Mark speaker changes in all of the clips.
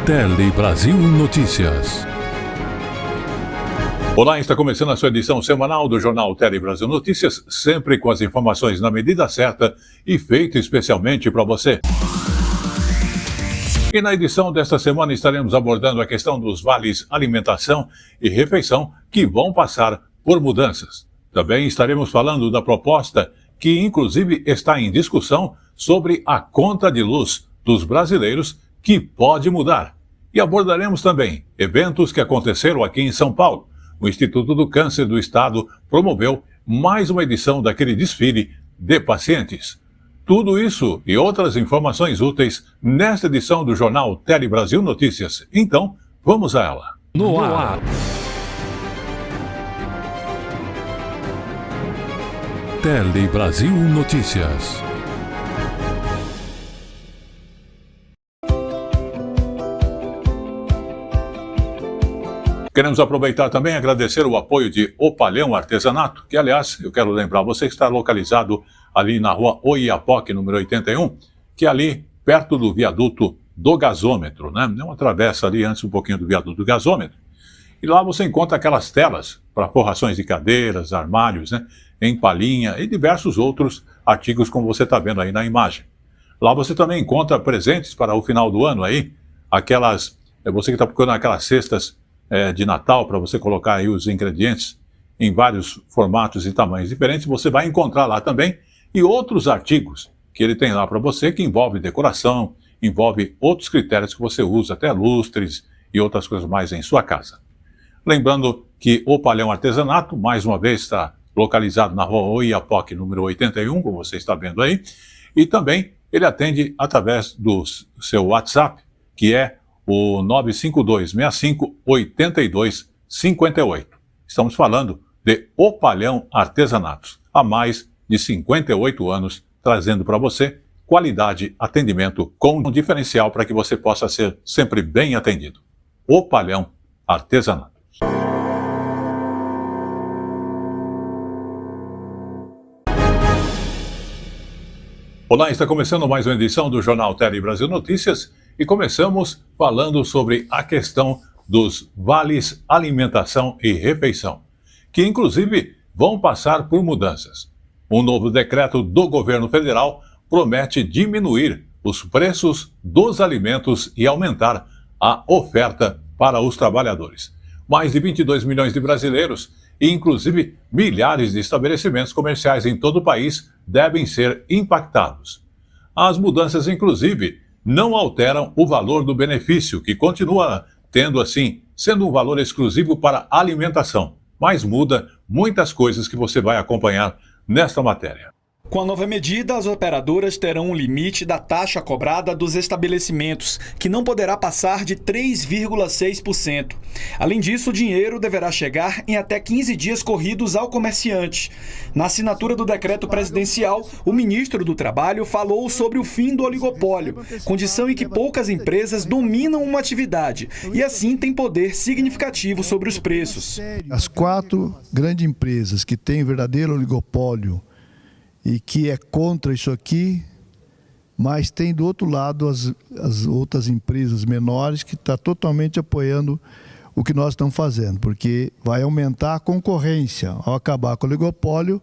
Speaker 1: Tele Brasil Notícias. Olá, está começando a sua edição semanal do Jornal Tele Brasil Notícias, sempre com as informações na medida certa e feito especialmente para você. E na edição desta semana estaremos abordando a questão dos vales alimentação e refeição que vão passar por mudanças. Também estaremos falando da proposta que inclusive está em discussão sobre a conta de luz dos brasileiros que pode mudar. E abordaremos também eventos que aconteceram aqui em São Paulo. O Instituto do Câncer do Estado promoveu mais uma edição daquele desfile de pacientes. Tudo isso e outras informações úteis nesta edição do Jornal Tele Brasil Notícias. Então, vamos a ela. No ar. Tele Brasil Notícias. Queremos aproveitar também e agradecer o apoio de Opalhão Artesanato, que, aliás, eu quero lembrar você que está localizado ali na rua Oiapoque, número 81, que é ali perto do viaduto do gasômetro, né? É uma travessa ali antes um pouquinho do viaduto do gasômetro. E lá você encontra aquelas telas para forrações de cadeiras, armários, né? Em palhinha e diversos outros artigos como você está vendo aí na imagem. Lá você também encontra presentes para o final do ano aí, você que está procurando aquelas cestas de Natal, para você colocar aí os ingredientes em vários formatos e tamanhos diferentes, você vai encontrar lá também, e outros artigos que ele tem lá para você, que envolve decoração, envolve outros critérios que você usa, até lustres e outras coisas mais em sua casa. Lembrando que o Opalhão Artesanato, mais uma vez, está localizado na rua Oiapoque, número 81, como você está vendo aí, e também ele atende através do seu WhatsApp, que é o 95265-8258. Estamos falando de Opalhão Artesanatos, há mais de 58 anos, trazendo para você qualidade, atendimento com um diferencial para que você possa ser sempre bem atendido. Opalhão Artesanatos. Olá, está começando mais uma edição do Jornal Tele Brasil Notícias e começamos falando sobre a questão dos vales alimentação e refeição, que inclusive vão passar por mudanças. Um novo decreto do governo federal promete diminuir os preços dos alimentos e aumentar a oferta para os trabalhadores. Mais de 22 milhões de brasileiros e inclusive milhares de estabelecimentos comerciais em todo o país devem ser impactados. As mudanças, inclusive, não alteram o valor do benefício, que continua sendo um valor exclusivo para alimentação, mas muda muitas coisas que você vai acompanhar nesta matéria.
Speaker 2: Com a nova medida, as operadoras terão um limite da taxa cobrada dos estabelecimentos, que não poderá passar de 3,6%. Além disso, o dinheiro deverá chegar em até 15 dias corridos ao comerciante. Na assinatura do decreto presidencial, o ministro do Trabalho falou sobre o fim do oligopólio, condição em que poucas empresas dominam uma atividade e assim têm poder significativo sobre os preços.
Speaker 3: As 4 grandes empresas que têm verdadeiro oligopólio e que é contra isso aqui, mas tem do outro lado as outras empresas menores que estão totalmente apoiando o que nós estamos fazendo, porque vai aumentar a concorrência. Ao acabar com o oligopólio,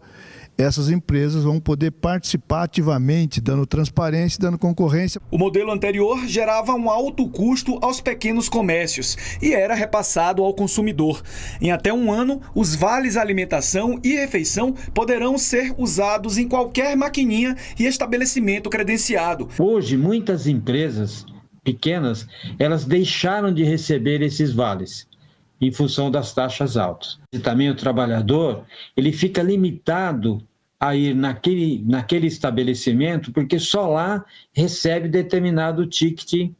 Speaker 3: essas empresas vão poder participar ativamente, dando transparência e dando concorrência.
Speaker 2: O modelo anterior gerava um alto custo aos pequenos comércios e era repassado ao consumidor. Em até um ano, os vales alimentação e refeição poderão ser usados em qualquer maquininha e estabelecimento credenciado.
Speaker 4: Hoje, muitas empresas pequenas, elas deixaram de receber esses vales em função das taxas altas. E também o trabalhador, ele fica limitado a ir naquele estabelecimento, porque só lá recebe determinado ticket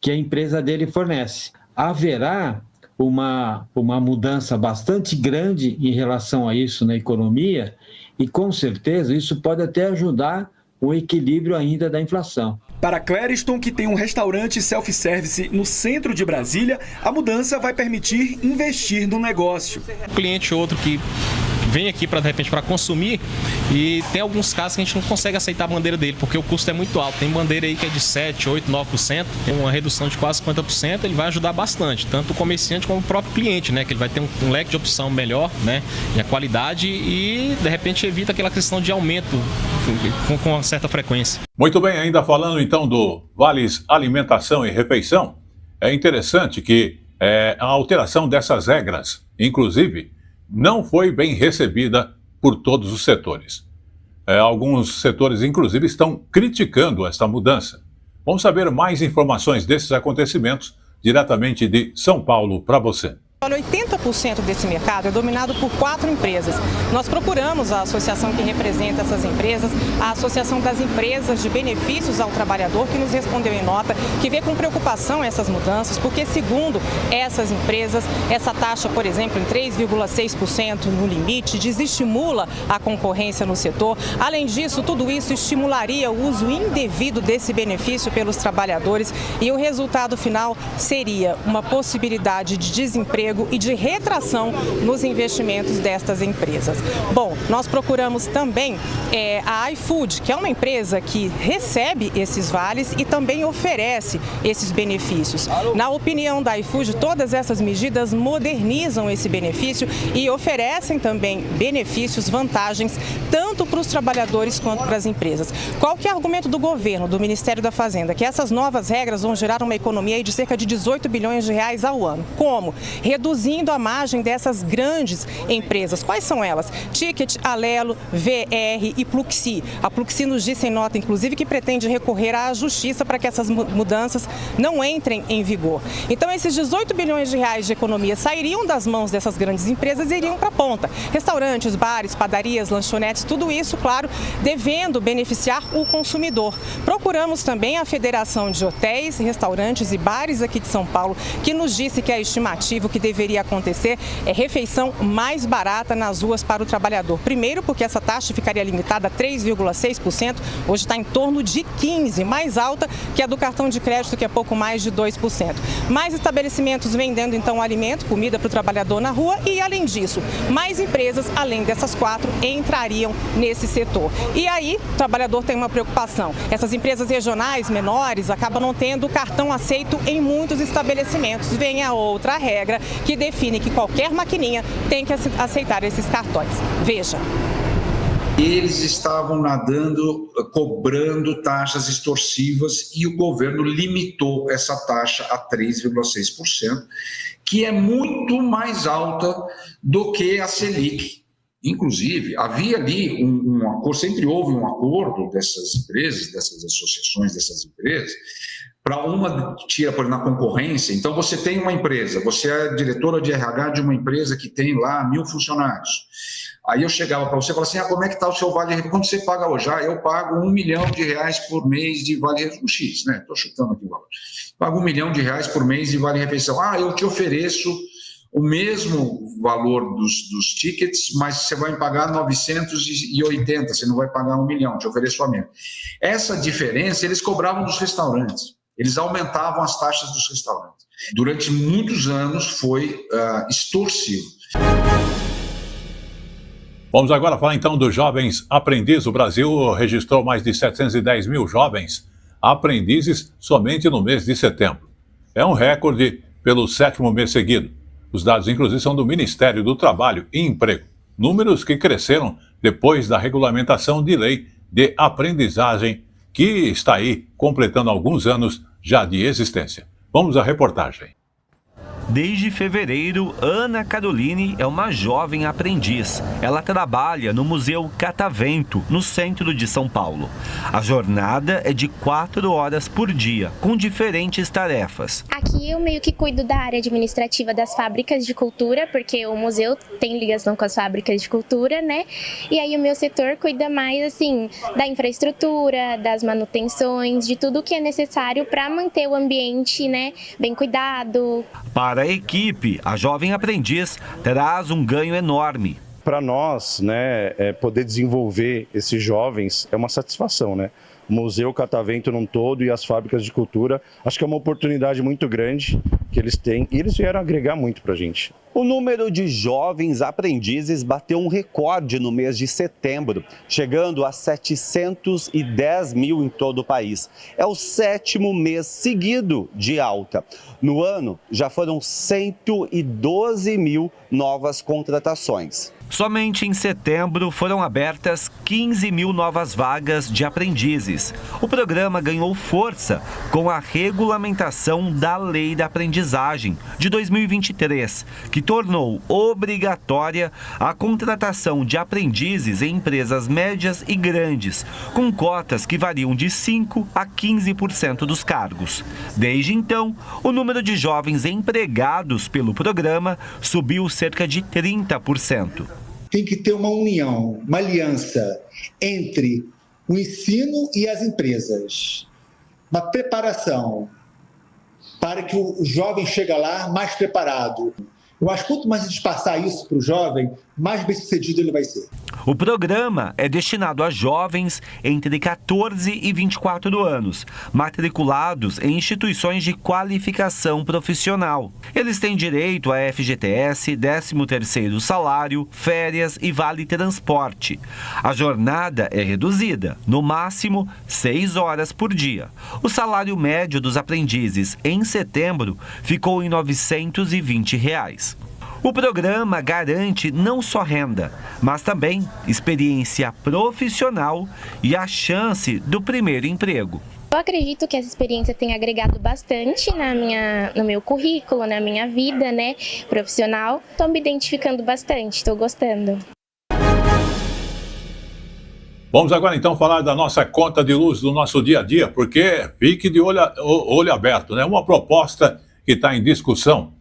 Speaker 4: que a empresa dele fornece. Haverá uma mudança bastante grande em relação a isso na economia e, com certeza, isso pode até ajudar o equilíbrio ainda da inflação.
Speaker 2: Para Clériston, que tem um restaurante self-service no centro de Brasília, a mudança vai permitir investir no negócio.
Speaker 5: Cliente outro que vem aqui de repente para consumir, e tem alguns casos que a gente não consegue aceitar a bandeira dele, porque o custo é muito alto. Tem bandeira aí que é de 7, 8, 9%, tem uma redução de quase 50%, ele vai ajudar bastante, tanto o comerciante como o próprio cliente, né? Que ele vai ter um leque de opção melhor, né? E a qualidade, e de repente evita aquela questão de aumento com uma certa frequência.
Speaker 1: Muito bem, ainda falando então do Vales Alimentação e Refeição, é interessante que a alteração dessas regras, inclusive, não foi bem recebida por todos os setores. Alguns setores, inclusive, estão criticando esta mudança. Vamos saber mais informações desses acontecimentos diretamente de São Paulo para você.
Speaker 6: Olha, 80% desse mercado é dominado por 4 empresas. Nós procuramos a associação que representa essas empresas, a Associação das Empresas de Benefícios ao Trabalhador, que nos respondeu em nota que vê com preocupação essas mudanças, porque, segundo essas empresas, essa taxa, por exemplo, em 3,6% no limite, desestimula a concorrência no setor. Além disso, tudo isso estimularia o uso indevido desse benefício pelos trabalhadores, e o resultado final seria uma possibilidade de desemprego e de retração nos investimentos destas empresas. Bom, nós procuramos também a iFood, que é uma empresa que recebe esses vales e também oferece esses benefícios. Na opinião da iFood, todas essas medidas modernizam esse benefício e oferecem também benefícios, vantagens, tanto para os trabalhadores quanto para as empresas. Qual que é o argumento do governo, do Ministério da Fazenda? Que essas novas regras vão gerar uma economia de cerca de 18 bilhões de reais ao ano. Como? Reduzindo a margem dessas grandes empresas. Quais são elas? Ticket, Alelo, VR e Pluxi. A Pluxi nos disse em nota, inclusive, que pretende recorrer à justiça para que essas mudanças não entrem em vigor. Então, esses 18 bilhões de reais de economia sairiam das mãos dessas grandes empresas e iriam para a ponta. Restaurantes, bares, padarias, lanchonetes, tudo isso, claro, devendo beneficiar o consumidor. Procuramos também a Federação de Hotéis, Restaurantes e Bares aqui de São Paulo, que nos disse que a estimativa que deveria acontecer é refeição mais barata nas ruas para o trabalhador. Primeiro, porque essa taxa ficaria limitada a 3,6%, hoje está em torno de 15%, mais alta que a do cartão de crédito, que é pouco mais de 2%. Mais estabelecimentos vendendo, então, alimento, comida para o trabalhador na rua e, além disso, mais empresas, além dessas 4, entrariam nesse setor. E aí, o trabalhador tem uma preocupação. Essas empresas regionais, menores, acabam não tendo cartão aceito em muitos estabelecimentos. Vem a outra regra que define que qualquer maquininha tem que aceitar esses cartões. Veja.
Speaker 7: Eles estavam nadando, cobrando taxas extorsivas, e o governo limitou essa taxa a 3,6%, que é muito mais alta do que a Selic. Inclusive, havia ali um acordo, sempre houve um acordo dessas empresas, dessas associações, dessas empresas, para uma tira na concorrência. Então, você tem uma empresa, você é diretora de RH de uma empresa que tem lá 1.000 funcionários. Aí eu chegava para você e falava assim, como é que está o seu vale-refeição? Quanto você paga hoje? Eu pago R$1 milhão por mês de vale-refeição. X, né? Estou chutando aqui o valor. Pago R$1 milhão por mês de vale-refeição. Eu te ofereço o mesmo valor dos tickets, mas você vai pagar 980, você não vai pagar 1 milhão, te ofereço a mesma. Essa diferença eles cobravam dos restaurantes. Eles aumentavam as taxas dos restaurantes. Durante muitos anos foi extorsivo.
Speaker 1: Vamos agora falar então dos jovens aprendizes. O Brasil registrou mais de 710 mil jovens aprendizes somente no mês de setembro. É um recorde pelo 7º mês seguido. Os dados, inclusive, são do Ministério do Trabalho e Emprego. Números que cresceram depois da regulamentação de lei de aprendizagem, que está aí completando alguns anos já de existência. Vamos à reportagem.
Speaker 8: Desde fevereiro, Ana Caroline é uma jovem aprendiz. Ela trabalha no Museu Catavento, no centro de São Paulo. A jornada é de 4 horas por dia, com diferentes tarefas.
Speaker 9: Aqui eu meio que cuido da área administrativa das fábricas de cultura, porque o museu tem ligação com as fábricas de cultura, né? E aí o meu setor cuida mais, assim, da infraestrutura, das manutenções, de tudo que é necessário para manter o ambiente, né, bem cuidado.
Speaker 8: Para a equipe, a jovem aprendiz traz um ganho enorme.
Speaker 10: Para nós, né, poder desenvolver esses jovens é uma satisfação, né? O Museu Catavento num todo e as fábricas de cultura, acho que é uma oportunidade muito grande que eles têm e eles vieram agregar muito para a gente.
Speaker 8: O número de jovens aprendizes bateu um recorde no mês de setembro, chegando a 710 mil em todo o país. É o 7º mês seguido de alta. No ano, já foram 112 mil novas contratações. Somente em setembro foram abertas 15 mil novas vagas de aprendizes. O programa ganhou força com a regulamentação da Lei da Aprendizagem de 2023, que tornou obrigatória a contratação de aprendizes em empresas médias e grandes, com cotas que variam de 5% a 15% dos cargos. Desde então, o número de jovens empregados pelo programa subiu cerca de 30%.
Speaker 11: Tem que ter uma união, uma aliança entre o ensino e as empresas. Uma preparação para que o jovem chegue lá mais preparado. Eu acho que quanto mais a gente passar isso para o jovem, mais bem-sucedido ele vai ser.
Speaker 8: O programa é destinado a jovens entre 14 e 24 anos, matriculados em instituições de qualificação profissional. Eles têm direito a FGTS, 13º salário, férias e vale transporte. A jornada é reduzida, no máximo 6 horas por dia. O salário médio dos aprendizes em setembro ficou em R$ 920. O programa garante não só renda, mas também experiência profissional e a chance do primeiro emprego.
Speaker 9: Eu acredito que essa experiência tem agregado bastante no meu currículo, na minha vida, né, profissional. Estou me identificando bastante, estou gostando.
Speaker 1: Vamos agora então falar da nossa conta de luz do nosso dia a dia, porque fique de olho aberto, né? Uma proposta que está em discussão.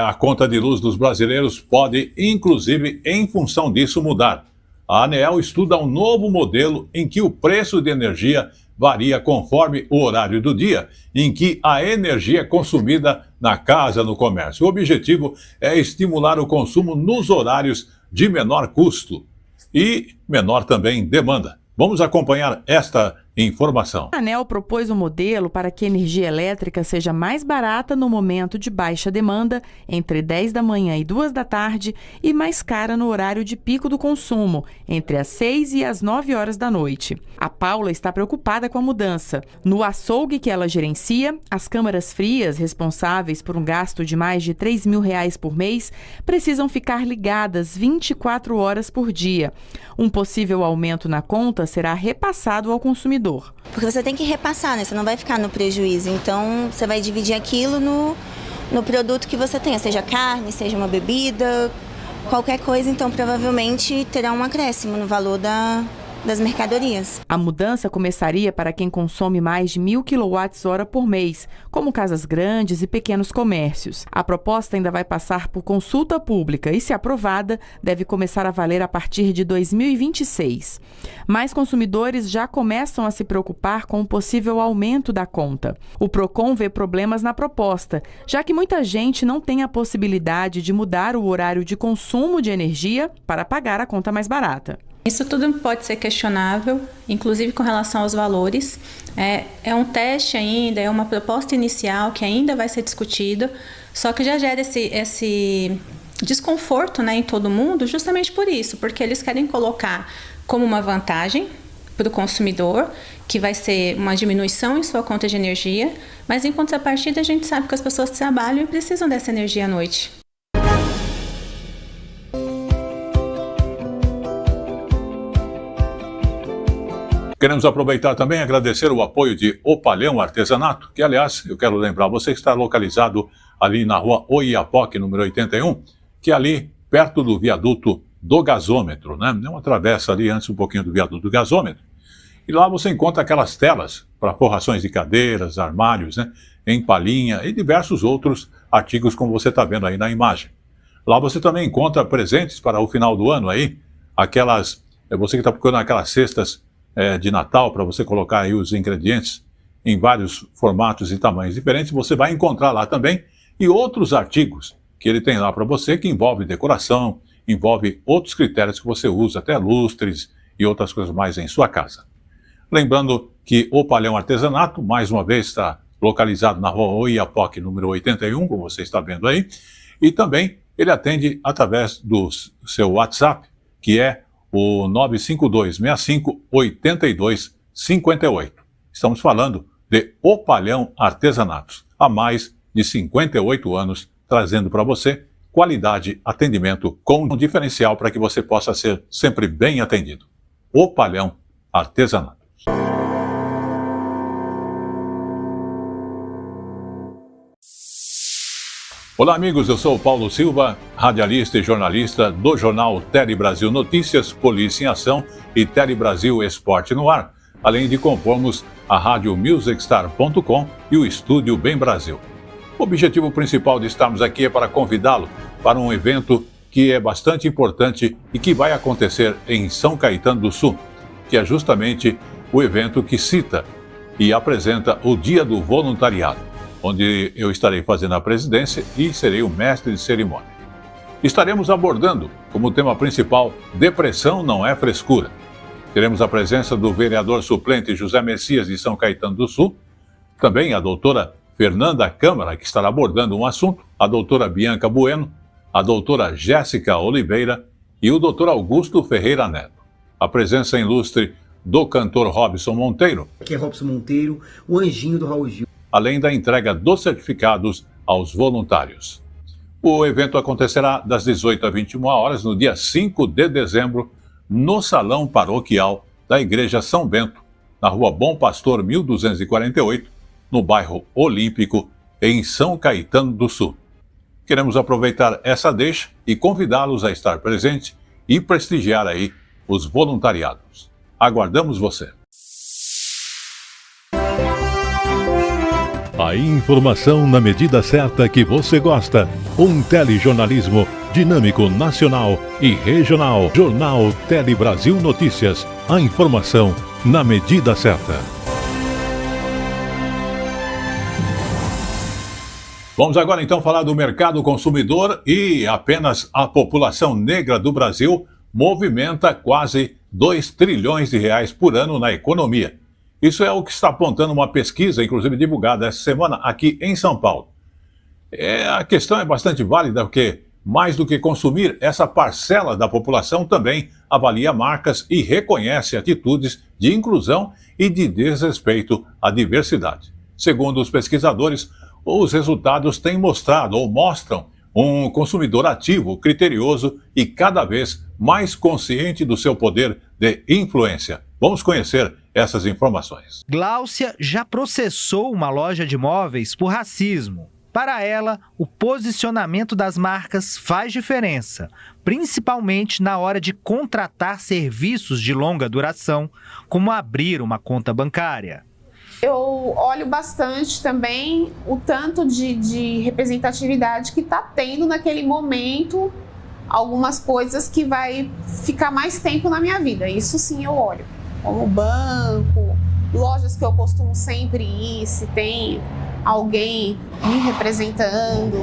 Speaker 1: A conta de luz dos brasileiros pode, inclusive, em função disso, mudar. A ANEEL estuda um novo modelo em que o preço de energia varia conforme o horário do dia em que a energia é consumida na casa, no comércio. O objetivo é estimular o consumo nos horários de menor custo e menor também demanda. Vamos acompanhar esta informação.
Speaker 12: A ANEEL propôs um modelo para que a energia elétrica seja mais barata no momento de baixa demanda, entre 10 da manhã e 2 da tarde, e mais cara no horário de pico do consumo, entre as 6 e as 9 horas da noite. A Paula está preocupada com a mudança. No açougue que ela gerencia, as câmaras frias, responsáveis por um gasto de mais de R$ 3.000 por mês, precisam ficar ligadas 24 horas por dia. Um possível aumento na conta será repassado ao consumidor.
Speaker 13: Porque você tem que repassar, né? Você não vai ficar no prejuízo. Então, você vai dividir aquilo no produto que você tenha, seja carne, seja uma bebida, qualquer coisa. Então, provavelmente terá um acréscimo no valor das mercadorias.
Speaker 12: A mudança começaria para quem consome mais de 1.000 kWh por mês, como casas grandes e pequenos comércios. A proposta ainda vai passar por consulta pública e, se aprovada, deve começar a valer a partir de 2026. Mais consumidores já começam a se preocupar com o possível aumento da conta. O Procon vê problemas na proposta, já que muita gente não tem a possibilidade de mudar o horário de consumo de energia para pagar a conta mais barata.
Speaker 14: Isso tudo pode ser questionável, inclusive com relação aos valores. É um teste ainda, é uma proposta inicial que ainda vai ser discutida, só que já gera esse desconforto, né, em todo mundo, justamente por isso, porque eles querem colocar como uma vantagem para o consumidor, que vai ser uma diminuição em sua conta de energia, mas em contrapartida a gente sabe que as pessoas trabalham e precisam dessa energia à noite.
Speaker 1: Queremos aproveitar também e agradecer o apoio de Opalhão Artesanato, que, aliás, eu quero lembrar você que está localizado ali na rua Oiapoque, número 81, que é ali perto do viaduto do gasômetro, né? É uma travessa ali antes um pouquinho do viaduto do gasômetro. E lá você encontra aquelas telas para forrações de cadeiras, armários, né? Em palhinha e diversos outros artigos como você está vendo aí na imagem. Lá você também encontra presentes para o final do ano aí, você que está procurando aquelas cestas de Natal para você colocar aí os ingredientes em vários formatos e tamanhos diferentes, você vai encontrar lá também, e outros artigos que ele tem lá para você, que envolve decoração, envolve outros critérios que você usa, até lustres e outras coisas mais em sua casa. Lembrando que o Opalhão Artesanato, mais uma vez, está localizado na rua Oiapoque, número 81, como você está vendo aí, e também ele atende através do seu WhatsApp, que é o 952-65-82-58. Estamos falando de O Palhão Artesanatos, há mais de 58 anos, trazendo para você qualidade, atendimento com um diferencial para que você possa ser sempre bem atendido. O Palhão Artesanatos. Olá amigos, eu sou o Paulo Silva, radialista e jornalista do jornal Tele Brasil Notícias, Polícia em Ação e Tele Brasil Esporte no Ar, além de compormos a rádio musicstar.com e o Estúdio Bem Brasil. O objetivo principal de estarmos aqui é para convidá-lo para um evento que é bastante importante e que vai acontecer em São Caetano do Sul, que é justamente o evento que cita e apresenta o Dia do Voluntariado, onde eu estarei fazendo a presidência e serei o mestre de cerimônia. Estaremos abordando, como tema principal, depressão não é frescura. Teremos a presença do vereador suplente José Messias de São Caetano do Sul, também a doutora Fernanda Câmara, que estará abordando um assunto, a doutora Bianca Bueno, a doutora Jéssica Oliveira e o doutor Augusto Ferreira Neto. A presença ilustre do cantor Robson Monteiro.
Speaker 15: Aqui é Robson Monteiro, o anjinho do Raul Gil.
Speaker 1: Além da entrega dos certificados aos voluntários. O evento acontecerá das 18 às 21 horas no dia 5 de dezembro, no Salão Paroquial da Igreja São Bento, na Rua Bom Pastor 1248, no bairro Olímpico, em São Caetano do Sul. Queremos aproveitar essa deixa e convidá-los a estar presente e prestigiar aí os voluntariados. Aguardamos você.
Speaker 16: A informação na medida certa que você gosta. Um telejornalismo dinâmico, nacional e regional. Jornal Tele Brasil Notícias. A informação na medida certa.
Speaker 1: Vamos agora então falar do mercado consumidor e apenas a população negra do Brasil movimenta quase 2 trilhões de reais por ano na economia. Isso é o que está apontando uma pesquisa, inclusive divulgada essa semana aqui em São Paulo. A questão é bastante válida porque, mais do que consumir, essa parcela da população também avalia marcas e reconhece atitudes de inclusão e de desrespeito à diversidade. Segundo os pesquisadores, os resultados têm mostrado ou mostram um consumidor ativo, criterioso e cada vez mais consciente do seu poder de influência. Vamos conhecer essas informações.
Speaker 17: Gláucia já processou uma loja de móveis por racismo. Para ela, o posicionamento das marcas faz diferença, principalmente na hora de contratar serviços de longa duração, como abrir uma conta bancária.
Speaker 18: Eu olho bastante também o tanto de representatividade que está tendo naquele momento, algumas coisas que vai ficar mais tempo na minha vida. Isso sim eu olho, como banco, lojas que eu costumo sempre ir, se tem alguém me representando,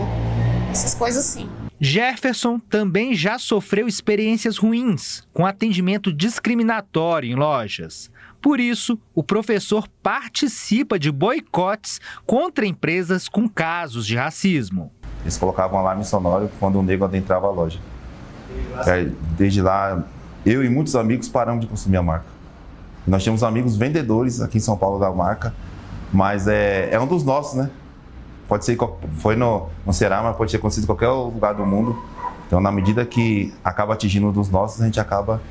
Speaker 18: essas coisas sim.
Speaker 17: Jefferson também já sofreu experiências ruins com atendimento discriminatório em lojas. Por isso, o professor participa de boicotes contra empresas com casos de racismo.
Speaker 19: Eles colocavam um alarme sonoro quando um negro adentrava a loja. Desde lá, eu e muitos amigos paramos de consumir a marca. Nós tínhamos amigos vendedores aqui em São Paulo da marca, mas é um dos nossos, né? Pode ser, foi no Ceará, mas pode ter acontecido em qualquer lugar do mundo. Então, na medida que acaba atingindo um dos nossos, a gente acaba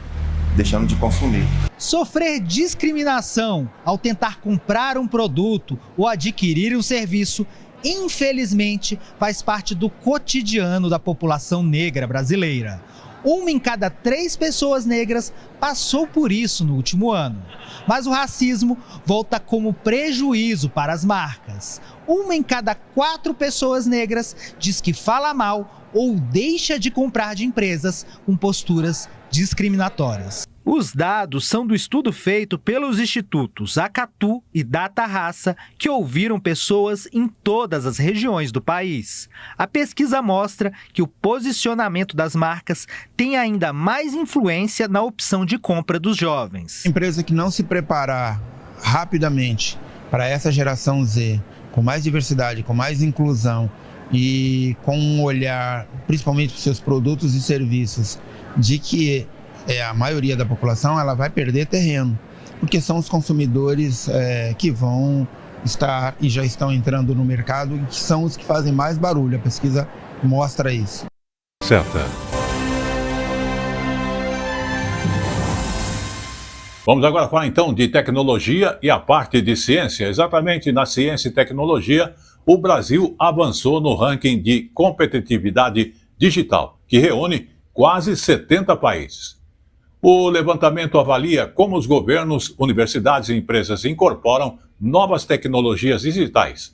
Speaker 19: deixando de consumir.
Speaker 17: Sofrer discriminação ao tentar comprar um produto ou adquirir um serviço, infelizmente, faz parte do cotidiano da população negra brasileira. 1 em cada 3 pessoas negras passou por isso no último ano. Mas o racismo volta como prejuízo para as marcas. 1 em cada 4 pessoas negras diz que fala mal ou deixa de comprar de empresas com posturas discriminatórias. Os dados são do estudo feito pelos institutos Acatu e Data Raça, que ouviram pessoas em todas as regiões do país. A pesquisa mostra que o posicionamento das marcas tem ainda mais influência na opção de compra dos jovens.
Speaker 20: A empresa que não se preparar rapidamente para essa geração Z, com mais diversidade, com mais inclusão e com um olhar, principalmente para os seus produtos e serviços, de que a maioria da população ela vai perder terreno, porque são os consumidores que vão estar e já estão entrando no mercado e que são os que fazem mais barulho. A pesquisa mostra isso.
Speaker 16: Certa. Vamos agora falar então de tecnologia e a parte de ciência. Exatamente na ciência e tecnologia, o Brasil avançou no ranking de competitividade digital, que reúne quase 70 países. O levantamento avalia como os governos, universidades e empresas incorporam novas tecnologias digitais.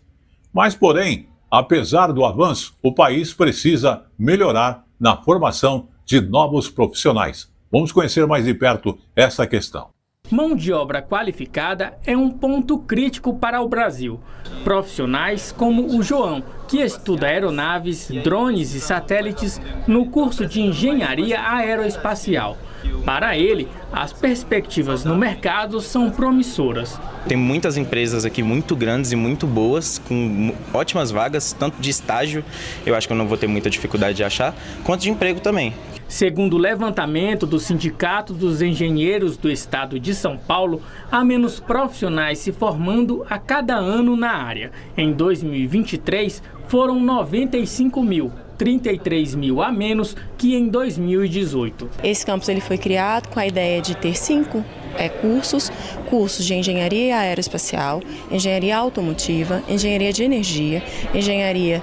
Speaker 16: Mas, porém, apesar do avanço, o país precisa melhorar na formação de novos profissionais. Vamos conhecer mais de perto essa questão.
Speaker 21: Mão de obra qualificada é um ponto crítico para o Brasil. Profissionais como o João, que estuda aeronaves, drones e satélites no curso de Engenharia Aeroespacial. Para ele, as perspectivas no mercado são promissoras.
Speaker 22: Tem muitas empresas aqui muito grandes e muito boas, com ótimas vagas, tanto de estágio, eu acho que eu não vou ter muita dificuldade de achar, quanto de emprego também.
Speaker 21: Segundo o levantamento do Sindicato dos Engenheiros do Estado de São Paulo, há menos profissionais se formando a cada ano na área. Em 2023, foram 95 mil, 33 mil a menos que em 2018.
Speaker 23: Esse campus ele foi criado com a ideia de ter 5 cursos de engenharia aeroespacial, engenharia automotiva, engenharia de energia, engenharia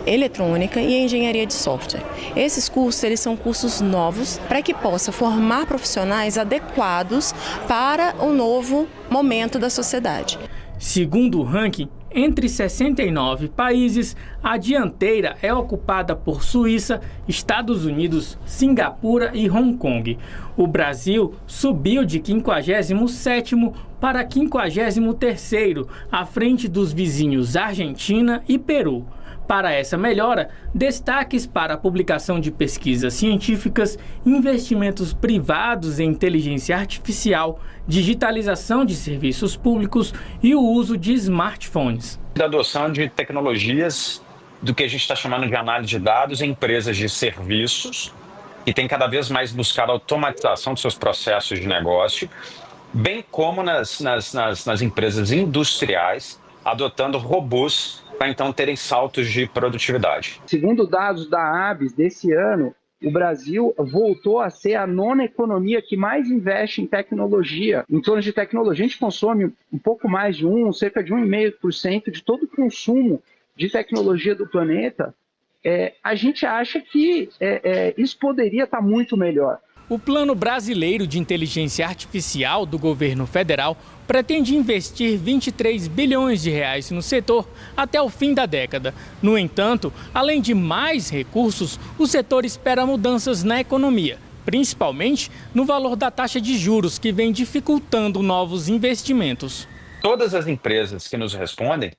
Speaker 23: eletrônica e engenharia de software. Esses cursos eles são cursos novos para que possa formar profissionais adequados para o novo momento da sociedade.
Speaker 21: Segundo o ranking, entre 69 países, a dianteira é ocupada por Suíça, Estados Unidos, Singapura e Hong Kong. O Brasil subiu de 57º para 53º, à frente dos vizinhos Argentina e Peru. Para essa melhora, destaques para a publicação de pesquisas científicas, investimentos privados em inteligência artificial, digitalização de serviços públicos e o uso de smartphones.
Speaker 24: Da adoção de tecnologias do que a gente está chamando de análise de dados em empresas de serviços, que tem cada vez mais buscado a automatização dos seus processos de negócio, bem como nas empresas industriais, adotando robôs para então terem saltos de produtividade.
Speaker 25: Segundo dados da ABS desse ano, o Brasil voltou a ser a 9ª economia que mais investe em tecnologia. Em torno de tecnologia, a gente consome um pouco mais de cerca de 1,5% de todo o consumo de tecnologia do planeta. A gente acha que isso poderia estar muito melhor.
Speaker 21: O Plano Brasileiro de Inteligência Artificial do governo federal pretende investir 23 bilhões de reais no setor até o fim da década. No entanto, além de mais recursos, o setor espera mudanças na economia, principalmente no valor da taxa de juros, que vem dificultando novos investimentos.
Speaker 24: Todas as empresas que nos respondem,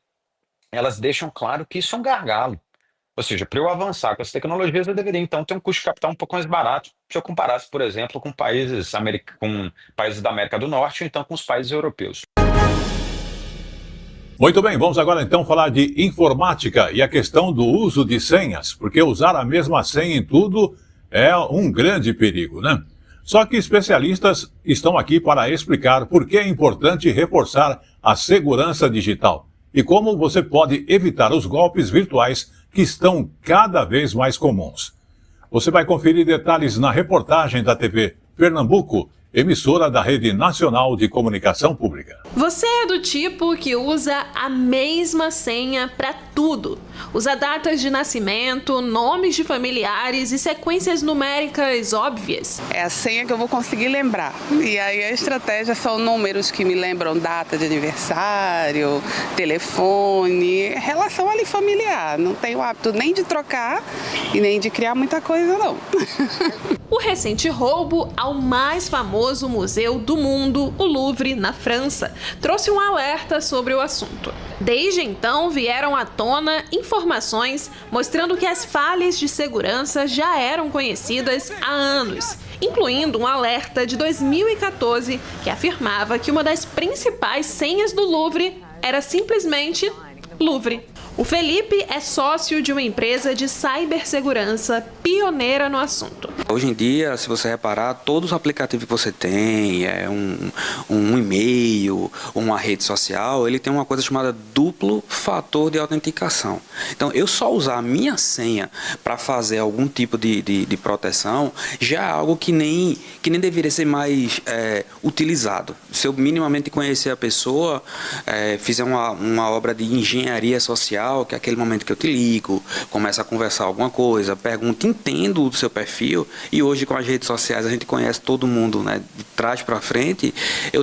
Speaker 24: elas deixam claro que isso é um gargalo. Ou seja, para eu avançar com as tecnologias, eu deveria então ter um custo de capital um pouco mais barato, se eu comparasse, por exemplo, com países da América do Norte ou então com os países europeus.
Speaker 16: Muito bem, vamos agora então falar de informática e a questão do uso de senhas, porque usar a mesma senha em tudo é um grande perigo, né? Só que especialistas estão aqui para explicar por que é importante reforçar a segurança digital e como você pode evitar os golpes virtuais que estão cada vez mais comuns. Você vai conferir detalhes na reportagem da TV Pernambuco, emissora da Rede Nacional de Comunicação Pública.
Speaker 26: Você é do tipo que usa a mesma senha para tudo. Usa datas de nascimento, nomes de familiares e sequências numéricas óbvias.
Speaker 27: É a senha que eu vou conseguir lembrar. E aí a estratégia são números que me lembram data de aniversário, telefone, relação ali familiar. Não tenho hábito nem de trocar e nem de criar muita coisa, não.
Speaker 26: O recente roubo ao mais famoso museu do mundo, o Louvre, na França, trouxe um alerta sobre o assunto. Desde então, vieram à tona informações mostrando que as falhas de segurança já eram conhecidas há anos, incluindo um alerta de 2014 que afirmava que uma das principais senhas do Louvre era simplesmente Louvre. O Felipe é sócio de uma empresa de cibersegurança pioneira no assunto.
Speaker 2: Hoje em dia, se você reparar, todos os aplicativos que você tem, um e-mail, uma rede social, ele tem uma coisa chamada duplo fator de autenticação. Então, eu só usar a minha senha para fazer algum tipo de proteção já é algo que nem deveria ser mais utilizado. Se eu minimamente conhecer a pessoa, fizer uma obra de engenharia social, que é aquele momento que eu te ligo, começa a conversar alguma coisa, pergunta, entendo o seu perfil, e hoje com as redes sociais a gente conhece todo mundo, né, de trás para frente,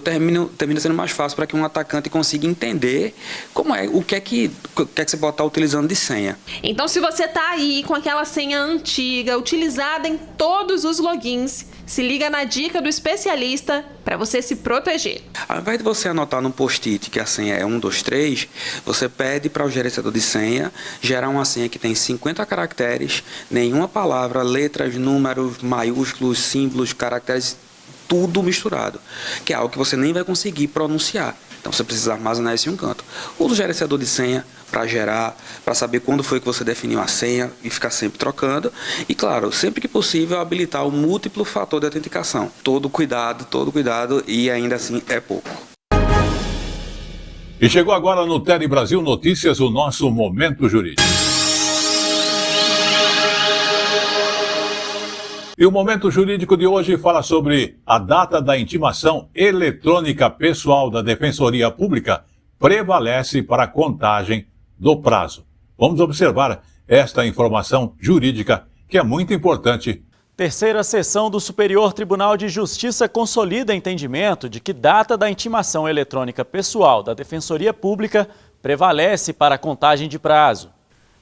Speaker 2: termina sendo mais fácil para que um atacante consiga entender como o que é que você pode estar utilizando de senha.
Speaker 26: Então, se você está aí com aquela senha antiga, utilizada em todos os logins, se liga na dica do especialista para você se proteger.
Speaker 2: Ao invés de você anotar no post-it que a senha é 123, você pede para o gerenciador de senha gerar uma senha que tem 50 caracteres, nenhuma palavra, letras, números, maiúsculos, símbolos, caracteres, tudo misturado, que é algo que você nem vai conseguir pronunciar. Então você precisa armazenar isso em um canto. Usa o gerenciador de senha para gerar, para saber quando foi que você definiu a senha e ficar sempre trocando. E claro, sempre que possível, habilitar o múltiplo fator de autenticação. Todo cuidado e ainda assim é pouco.
Speaker 1: E chegou agora no Tele Brasil Notícias o nosso Momento Jurídico. E o Momento Jurídico de hoje fala sobre a data da intimação eletrônica pessoal da Defensoria Pública prevalece para a contagem do prazo. Vamos observar esta informação jurídica que é muito importante.
Speaker 3: Terceira sessão do Superior Tribunal de Justiça consolida entendimento de que data da intimação eletrônica pessoal da Defensoria Pública prevalece para a contagem de prazo.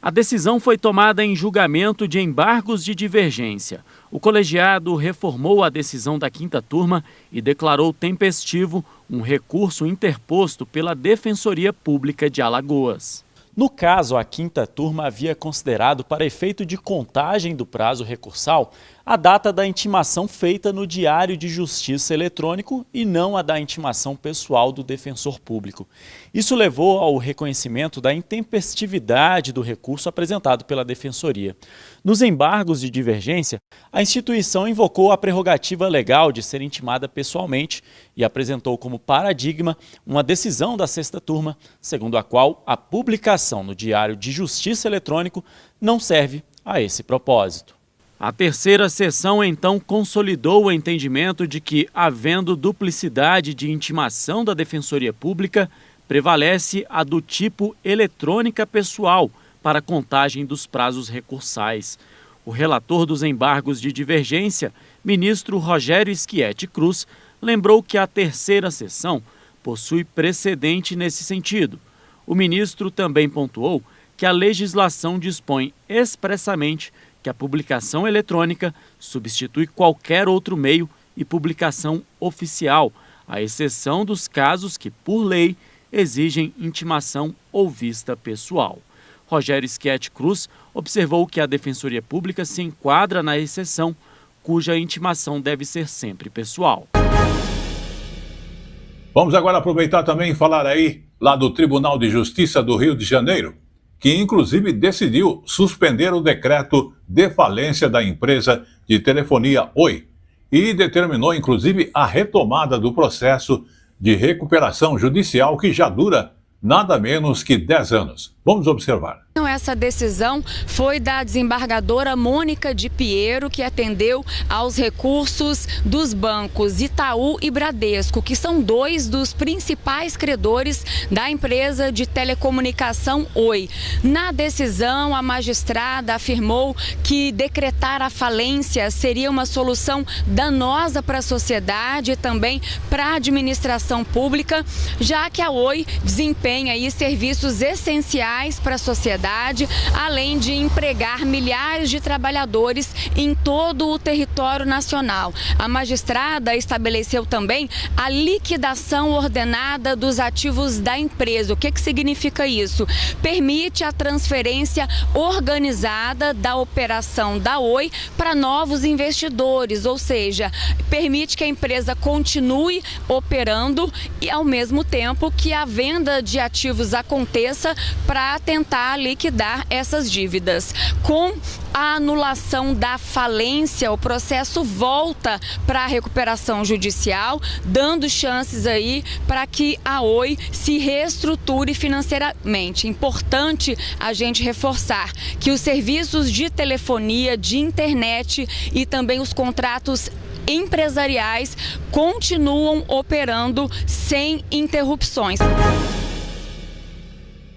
Speaker 3: A decisão foi tomada em julgamento de embargos de divergência. O colegiado reformou a decisão da quinta turma e declarou tempestivo um recurso interposto pela Defensoria Pública de Alagoas. No caso, a quinta turma havia considerado, para efeito de contagem do prazo recursal, a data da intimação feita no Diário de Justiça eletrônico e não a da intimação pessoal do defensor público. Isso levou ao reconhecimento da intempestividade do recurso apresentado pela Defensoria. Nos embargos de divergência, a instituição invocou a prerrogativa legal de ser intimada pessoalmente e apresentou como paradigma uma decisão da sexta turma, segundo a qual a publicação no Diário de Justiça eletrônico não serve a esse propósito. A terceira sessão, então, consolidou o entendimento de que, havendo duplicidade de intimação da Defensoria Pública, prevalece a do tipo eletrônica pessoal para a contagem dos prazos recursais. O relator dos embargos de divergência, ministro Rogério Schietti Cruz, lembrou que a terceira sessão possui precedente nesse sentido. O ministro também pontuou que a legislação dispõe expressamente que a publicação eletrônica substitui qualquer outro meio e publicação oficial, à exceção dos casos que, por lei, exigem intimação ou vista pessoal. Rogério Schietti Cruz observou que a Defensoria Pública se enquadra na exceção, cuja intimação deve ser sempre pessoal.
Speaker 1: Vamos agora aproveitar também e falar aí lá do Tribunal de Justiça do Rio de Janeiro, que inclusive decidiu suspender o decreto de falência da empresa de telefonia Oi e determinou inclusive a retomada do processo de recuperação judicial que já dura nada menos que 10 anos. Vamos observar.
Speaker 4: Essa decisão foi da desembargadora Mônica de Piero, que atendeu aos recursos dos bancos Itaú e Bradesco, que são dois dos principais credores da empresa de telecomunicação Oi. Na decisão, a magistrada afirmou que decretar a falência seria uma solução danosa para a sociedade e também para a administração pública, já que a Oi desempenha aí serviços essenciais para a sociedade, além de empregar milhares de trabalhadores em todo o território nacional. A magistrada estabeleceu também a liquidação ordenada dos ativos da empresa. O que significa isso? Permite a transferência organizada da operação da Oi para novos investidores, ou seja, permite que a empresa continue operando e, ao mesmo tempo, que a venda de ativos aconteça para para tentar liquidar essas dívidas. Com a anulação da falência, o processo volta para a recuperação judicial, dando chances aí para que a Oi se reestruture financeiramente. Importante a gente reforçar que os serviços de telefonia, de internet e também os contratos empresariais continuam operando sem interrupções.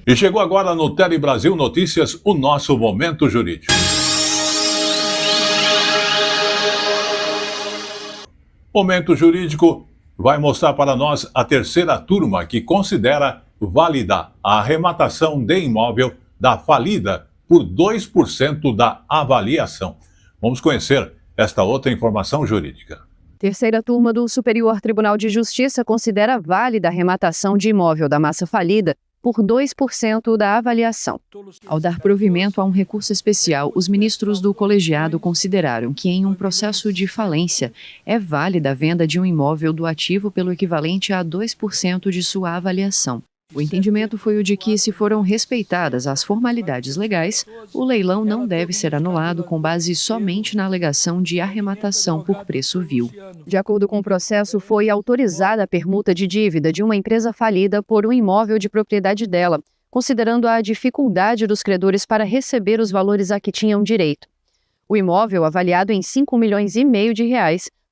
Speaker 1: E chegou agora no Tele Brasil Notícias o nosso Momento Jurídico. Momento Jurídico vai mostrar para nós a terceira turma que considera válida a arrematação de imóvel da falida por 2% da avaliação. Vamos conhecer esta outra informação jurídica.
Speaker 5: Terceira turma do Superior Tribunal de Justiça considera válida a arrematação de imóvel da massa falida por 2% da avaliação. Ao dar provimento a um recurso especial, os ministros do colegiado consideraram que, em um processo de falência, é válida a venda de um imóvel do ativo pelo equivalente a 2% de sua avaliação. O entendimento foi o de que, se foram respeitadas as formalidades legais, o leilão não deve ser anulado com base somente na alegação de arrematação por preço vil. De acordo com o processo, foi autorizada a permuta de dívida de uma empresa falida por um imóvel de propriedade dela, considerando a dificuldade dos credores para receber os valores a que tinham direito. O imóvel, avaliado em R$5,5 milhões,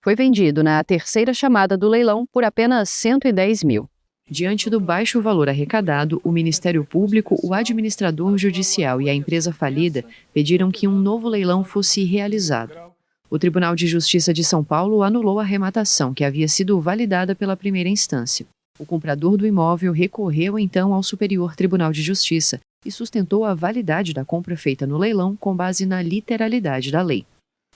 Speaker 5: foi vendido na terceira chamada do leilão por apenas R$110 mil. Diante do baixo valor arrecadado, o Ministério Público, o administrador judicial e a empresa falida pediram que um novo leilão fosse realizado. O Tribunal de Justiça de São Paulo anulou a arrematação, que havia sido validada pela primeira instância. O comprador do imóvel recorreu então ao Superior Tribunal de Justiça e sustentou a validade da compra feita no leilão com base na literalidade da lei.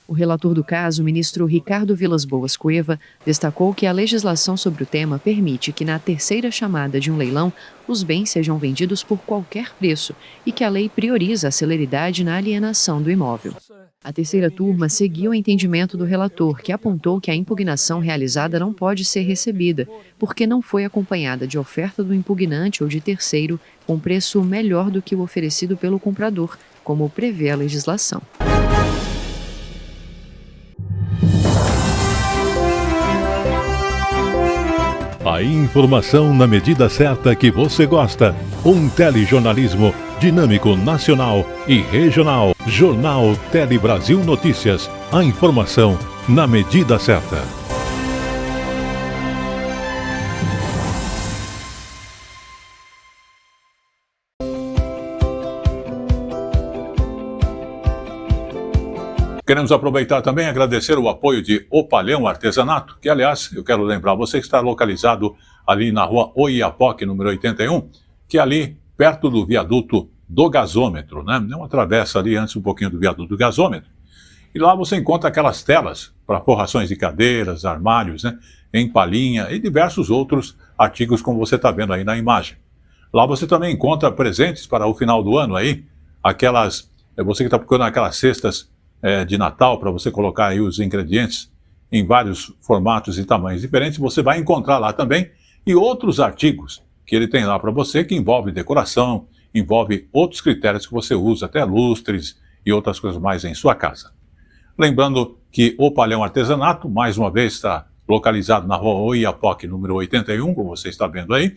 Speaker 5: O relator do caso, o ministro Ricardo Vilas Boas Cueva, destacou que a legislação sobre o tema permite que, na terceira chamada de um leilão, os bens sejam vendidos por qualquer preço e que a lei prioriza a celeridade na alienação do imóvel. A terceira turma seguiu o entendimento do relator, que apontou que a impugnação realizada não pode ser recebida, porque não foi acompanhada de oferta do impugnante ou de terceiro com preço melhor do que o oferecido pelo comprador, como prevê a legislação.
Speaker 16: A informação na medida certa que você gosta. Um telejornalismo dinâmico, nacional e regional. Jornal Tele Brasil Notícias. A informação na medida certa.
Speaker 1: Queremos aproveitar também e agradecer o apoio de Opalhão Artesanato, que, aliás, eu quero lembrar você que está localizado ali na rua Oiapoque, número 81, que é ali perto do viaduto do gasômetro, né? É uma travessa ali antes um pouquinho do viaduto do gasômetro. E lá você encontra aquelas telas para forrações de cadeiras, armários, né? Em palhinha e diversos outros artigos como você está vendo aí na imagem. Lá você também encontra presentes para o final do ano aí, aquelas, você que está procurando aquelas cestas de Natal, para você colocar aí os ingredientes em vários formatos e tamanhos diferentes, você vai encontrar lá também, e outros artigos que ele tem lá para você, que envolve decoração, envolve outros critérios que você usa, até lustres e outras coisas mais em sua casa. Lembrando que o Opalhão Artesanato, mais uma vez, está localizado na rua Oiapoque, número 81, como você está vendo aí,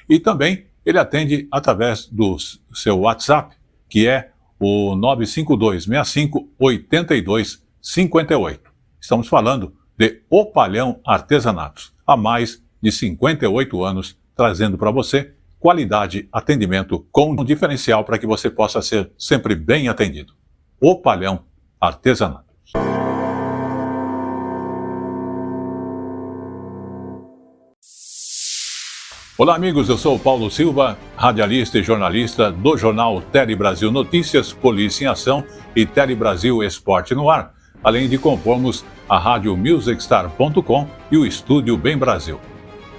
Speaker 1: e também ele atende através do seu WhatsApp, que é o 952-65-82-58. Estamos falando de Opalhão Artesanatos, há mais de 58 anos, trazendo para você qualidade, atendimento com um diferencial para que você possa ser sempre bem atendido. Opalhão Artesanatos. Olá amigos, eu sou o Paulo Silva, radialista e jornalista do jornal Tele Brasil Notícias, Polícia em Ação e Tele Brasil Esporte no Ar, além de compormos a rádio MusicStar.com e o Estúdio Bem Brasil.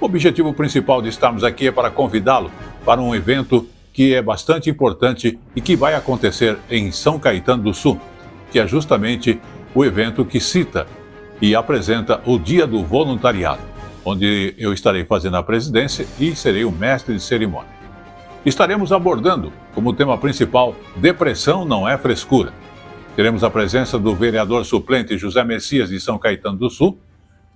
Speaker 1: O objetivo principal de estarmos aqui é para convidá-lo para um evento que é bastante importante e que vai acontecer em São Caetano do Sul, que é justamente o evento que cita e apresenta o Dia do Voluntariado, onde eu estarei fazendo a presidência e serei o mestre de cerimônia. Estaremos abordando, como tema principal, depressão não é frescura. Teremos a presença do vereador suplente José Messias de São Caetano do Sul,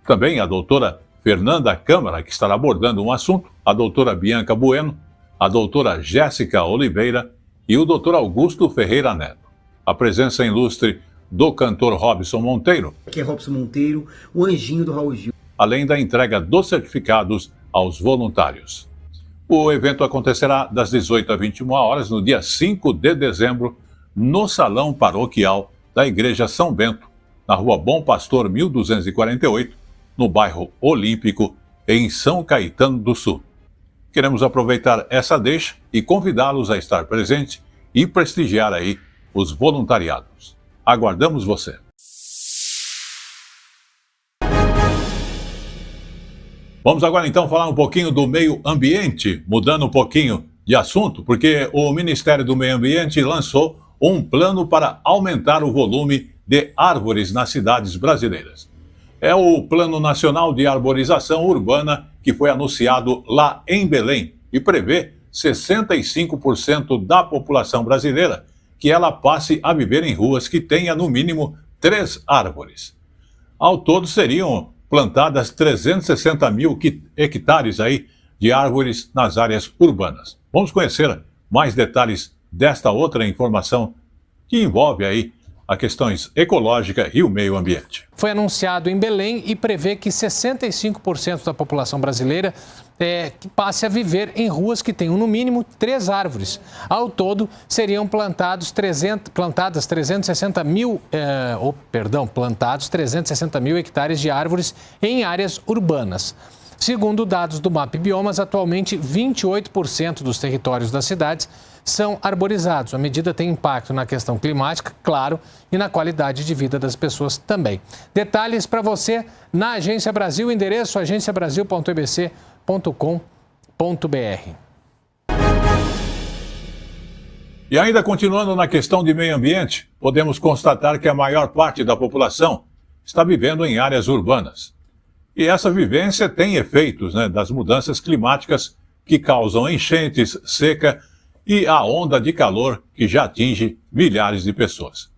Speaker 1: também a doutora Fernanda Câmara, que estará abordando um assunto, a doutora Bianca Bueno, a doutora Jéssica Oliveira e o doutor Augusto Ferreira Neto. A presença ilustre do cantor Robson Monteiro.
Speaker 15: Aqui é Robson Monteiro, o anjinho do Raul Gil.
Speaker 1: Além da entrega dos certificados aos voluntários. O evento acontecerá das 18 às 21 horas no dia 5 de dezembro, no Salão Paroquial da Igreja São Bento, na Rua Bom Pastor 1248, no bairro Olímpico, em São Caetano do Sul. Queremos aproveitar essa deixa e convidá-los a estar presente e prestigiar aí os voluntariados. Aguardamos você. Vamos agora então falar um pouquinho do meio ambiente, mudando um pouquinho de assunto, porque o Ministério do Meio Ambiente lançou um plano para aumentar o volume de árvores nas cidades brasileiras. É o Plano Nacional de Arborização Urbana que foi anunciado lá em Belém e prevê 65% da população brasileira que ela passe a viver em ruas que tenha no mínimo 3 árvores. Ao todo seriam plantadas 360 mil hectares aí de árvores nas áreas urbanas. Vamos conhecer mais detalhes desta outra informação que envolve aí a questões ecológicas e o meio ambiente.
Speaker 6: Foi anunciado em Belém e prevê que 65% da população brasileira que passe a viver em ruas que tenham no mínimo 3 árvores. Ao todo, seriam plantados 360 mil hectares de árvores em áreas urbanas. Segundo dados do MAP Biomas, atualmente 28% dos territórios das cidades são arborizados. A medida tem impacto na questão climática, claro, e na qualidade de vida das pessoas também. Detalhes para você na Agência Brasil, endereço agenciabrasil.ebc.com.br.
Speaker 1: E ainda continuando na questão de meio ambiente, podemos constatar que a maior parte da população está vivendo em áreas urbanas. E essa vivência tem efeitos das mudanças climáticas que causam enchentes, seca e a onda de calor que já atinge milhares de pessoas.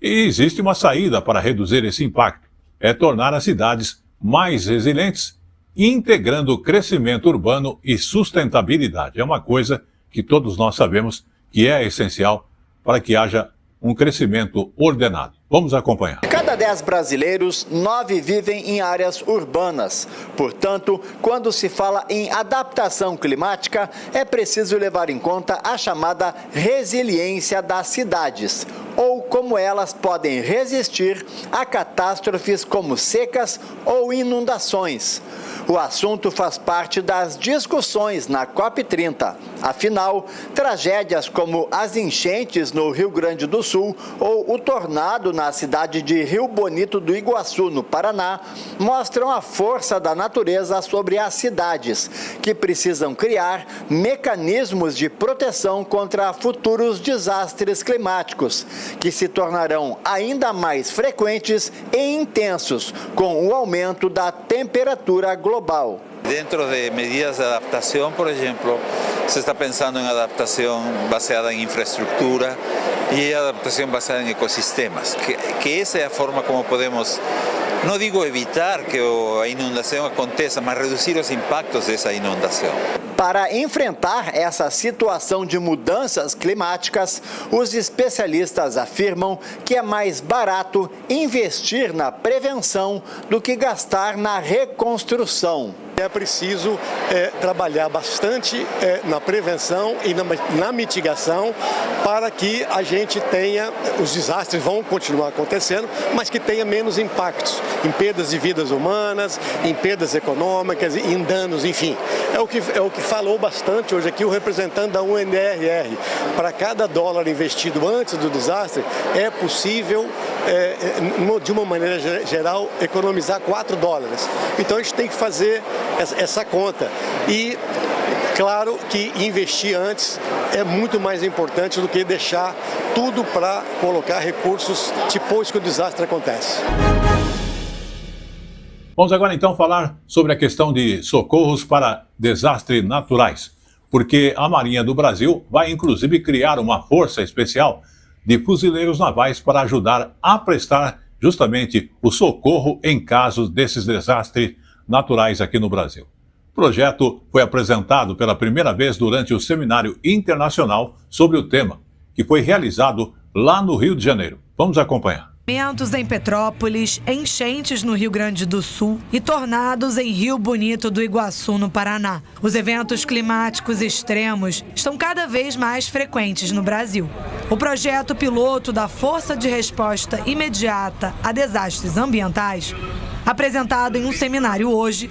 Speaker 1: E existe uma saída para reduzir esse impacto, é tornar as cidades mais resilientes, integrando crescimento urbano e sustentabilidade. É uma coisa que todos nós sabemos que é essencial para que haja um crescimento ordenado. Vamos acompanhar.
Speaker 7: De cada 10 brasileiros, 9 vivem em áreas urbanas. Portanto, quando se fala em adaptação climática, é preciso levar em conta a chamada resiliência das cidades, ou como elas podem resistir a catástrofes como secas ou inundações. O assunto faz parte das discussões na COP30. Afinal, tragédias como as enchentes no Rio Grande do Sul ou o tornado na cidade de Rio Bonito do Iguaçu, no Paraná, mostram a força da natureza sobre as cidades, que precisam criar mecanismos de proteção contra futuros desastres climáticos, que se tornarão ainda mais frequentes e intensos com o aumento da temperatura global.
Speaker 8: Dentro de medidas de adaptação, por exemplo, se está pensando em adaptação baseada em infraestrutura e adaptação baseada em ecossistemas, que essa é a forma como podemos, não digo evitar que a inundação aconteça, mas reduzir os impactos dessa inundação.
Speaker 7: Para enfrentar essa situação de mudanças climáticas, os especialistas afirmam que é mais barato investir na prevenção do que gastar na reconstrução.
Speaker 9: É preciso trabalhar bastante na prevenção e na mitigação para que a gente tenha, os desastres vão continuar acontecendo, mas que tenha menos impactos em perdas de vidas humanas, em perdas econômicas, em danos, enfim. É o que falou bastante hoje aqui o representante da UNRR. Para cada dólar investido antes do desastre, é possível, de uma maneira geral, economizar $4. Então a gente tem que fazer essa conta. E claro que investir antes é muito mais importante do que deixar tudo para colocar recursos depois que o desastre acontece.
Speaker 1: Vamos agora então falar sobre a questão de socorros para desastres naturais. porque a Marinha do Brasil vai inclusive criar uma força especial de fuzileiros navais para ajudar a prestar justamente o socorro em casos desses desastres naturais aqui no Brasil. O projeto foi apresentado pela primeira vez durante o Seminário Internacional sobre o tema, que foi realizado lá no Rio de Janeiro. Vamos acompanhar.
Speaker 10: Eventos em Petrópolis, enchentes no Rio Grande do Sul e tornados em Rio Bonito do Iguaçu, no Paraná. Os eventos climáticos extremos estão cada vez mais frequentes no Brasil. O projeto piloto da Força de Resposta Imediata a Desastres Ambientais, apresentado em um seminário hoje,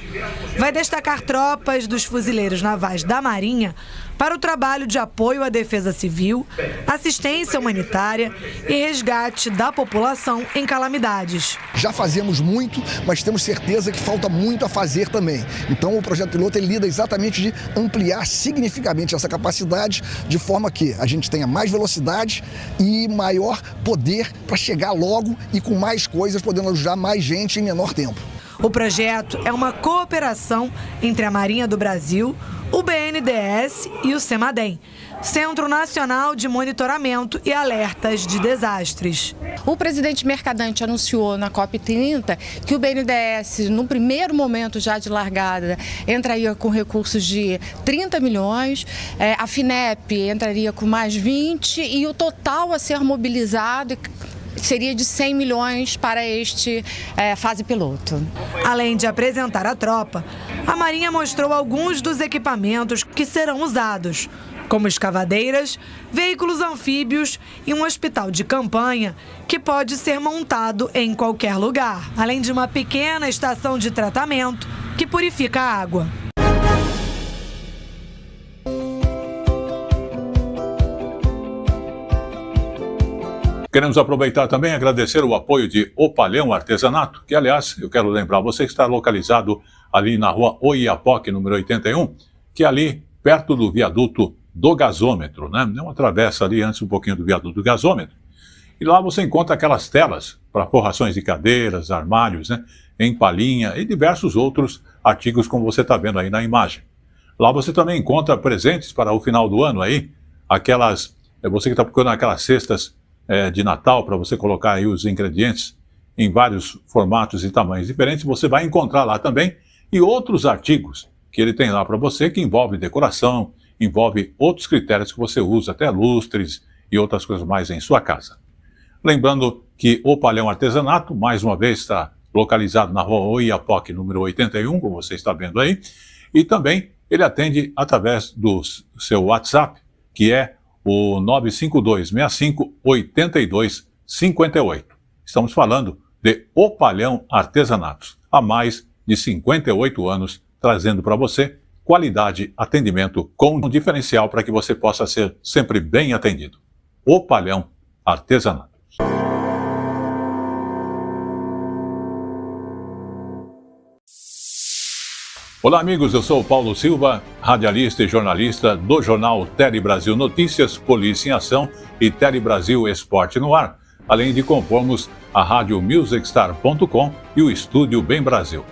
Speaker 10: vai destacar tropas dos fuzileiros navais da Marinha para o trabalho de apoio à defesa civil, assistência humanitária e resgate da população em calamidades.
Speaker 11: Já fazemos muito, mas temos certeza que falta muito a fazer também. Então o projeto piloto ele lida exatamente de ampliar significativamente essa capacidade, de forma que a gente tenha mais velocidade e maior poder para chegar logo e com mais coisas, podendo ajudar mais gente em menor tempo.
Speaker 10: O projeto é uma cooperação entre a Marinha do Brasil, o BNDES e o CEMADEM, Centro Nacional de Monitoramento e Alertas de Desastres.
Speaker 12: O presidente Mercadante anunciou na COP30 que o BNDES, no primeiro momento já de largada, entraria com recursos de 30 milhões, a FINEP entraria com mais 20 e o total a ser mobilizado seria de 100 milhões para este fase piloto.
Speaker 10: Além de apresentar a tropa, a Marinha mostrou alguns dos equipamentos que serão usados, como escavadeiras, veículos anfíbios e um hospital de campanha que pode ser montado em qualquer lugar, além de uma pequena estação de tratamento que purifica a água.
Speaker 1: Queremos aproveitar também e agradecer o apoio de O Palhão Artesanato, que, aliás, eu quero lembrar você que está localizado ali na rua Oiapoque, número 81, que é ali perto do viaduto do gasômetro, né? É uma travessa ali antes um pouquinho do viaduto do gasômetro. E lá você encontra aquelas telas para forrações de cadeiras, armários, né? Em palhinha e diversos outros artigos como você está vendo aí na imagem. Lá você também encontra presentes para o final do ano aí, aquelas, você que está procurando aquelas cestas de Natal para você colocar aí os ingredientes em vários formatos e tamanhos diferentes, você vai encontrar lá também e outros artigos que ele tem lá para você que envolve decoração, envolve outros critérios que você usa, até lustres e outras coisas mais em sua casa. Lembrando que o Palhão Artesanato, mais uma vez, está localizado na rua Oiapoque, número 81, como você está vendo aí, e também ele atende através do seu WhatsApp, que é o 952-65-8258. Estamos falando de O Palhão Artesanatos, há mais de 58 anos, trazendo para você qualidade, atendimento com um diferencial para que você possa ser sempre bem atendido. O Palhão Artesanatos. Olá amigos, eu sou o Paulo Silva, radialista e jornalista do jornal Tele Brasil Notícias, Polícia em Ação e Tele Brasil Esporte no Ar, além de compormos a rádio MusicStar.com e o Estúdio Bem Brasil.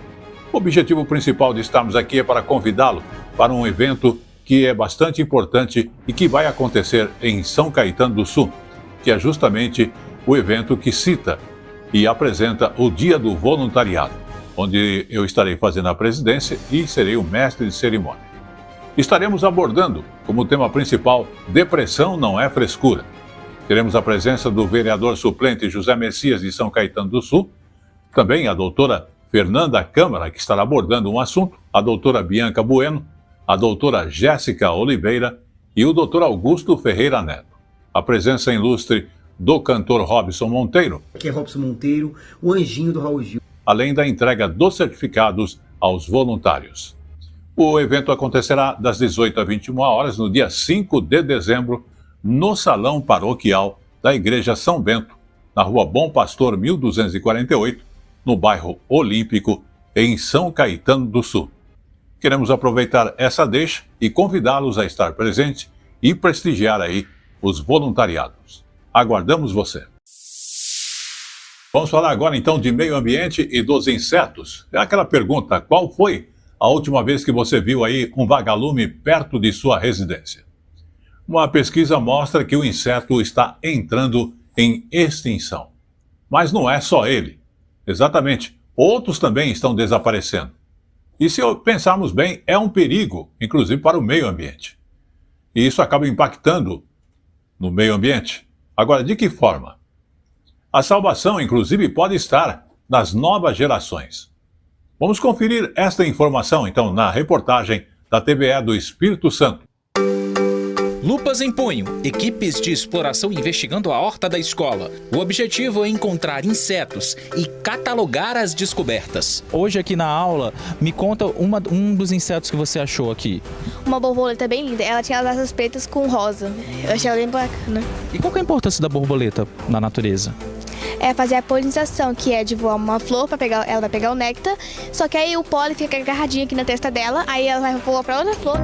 Speaker 1: O objetivo principal de estarmos aqui é para convidá-lo para um evento que é bastante importante e que vai acontecer em São Caetano do Sul, que é justamente o evento que cita e apresenta o Dia do Voluntariado, onde eu estarei fazendo a presidência e serei o mestre de cerimônia. Estaremos abordando, como tema principal, depressão não é frescura. Teremos a presença do vereador suplente José Messias de São Caetano do Sul, também a doutora Fernanda Câmara, que estará abordando um assunto, a doutora Bianca Bueno, a doutora Jéssica Oliveira e o doutor Augusto Ferreira Neto. A presença ilustre do cantor Robson Monteiro.
Speaker 15: Aqui é Robson Monteiro, o anjinho do Raul Gil.
Speaker 1: Além da entrega dos certificados aos voluntários. O evento acontecerá das 18 às 21 horas no dia 5 de dezembro, no Salão Paroquial da Igreja São Bento, na Rua Bom Pastor 1248, no bairro Olímpico, em São Caetano do Sul. Queremos aproveitar essa deixa e convidá-los a estar presente e prestigiar aí os voluntariados. Aguardamos você. Vamos falar agora então de meio ambiente e dos insetos. É aquela pergunta, qual foi a última vez que você viu aí um vagalume perto de sua residência? Uma pesquisa mostra que o inseto está entrando em extinção. Mas não é só ele. Exatamente, outros também estão desaparecendo. E se pensarmos bem, é um perigo, inclusive para o meio ambiente. E isso acaba impactando no meio ambiente. Agora, de que forma? A salvação, inclusive, pode estar nas novas gerações. Vamos conferir esta informação, então, na reportagem da TVE do Espírito Santo.
Speaker 13: Lupas em punho, equipes de exploração investigando a horta da escola. O objetivo é encontrar insetos e catalogar as descobertas.
Speaker 14: Hoje aqui na aula, me conta um dos insetos que você achou aqui.
Speaker 17: Uma borboleta bem linda, ela tinha as asas pretas com rosa. Eu achei ela bem bacana.
Speaker 14: E qual que é a importância da borboleta na natureza?
Speaker 17: É fazer a polinização, que é de voar uma flor, ela vai pegar o néctar, só que aí o pólen fica agarradinho aqui na testa dela, aí ela vai voar para outra flor.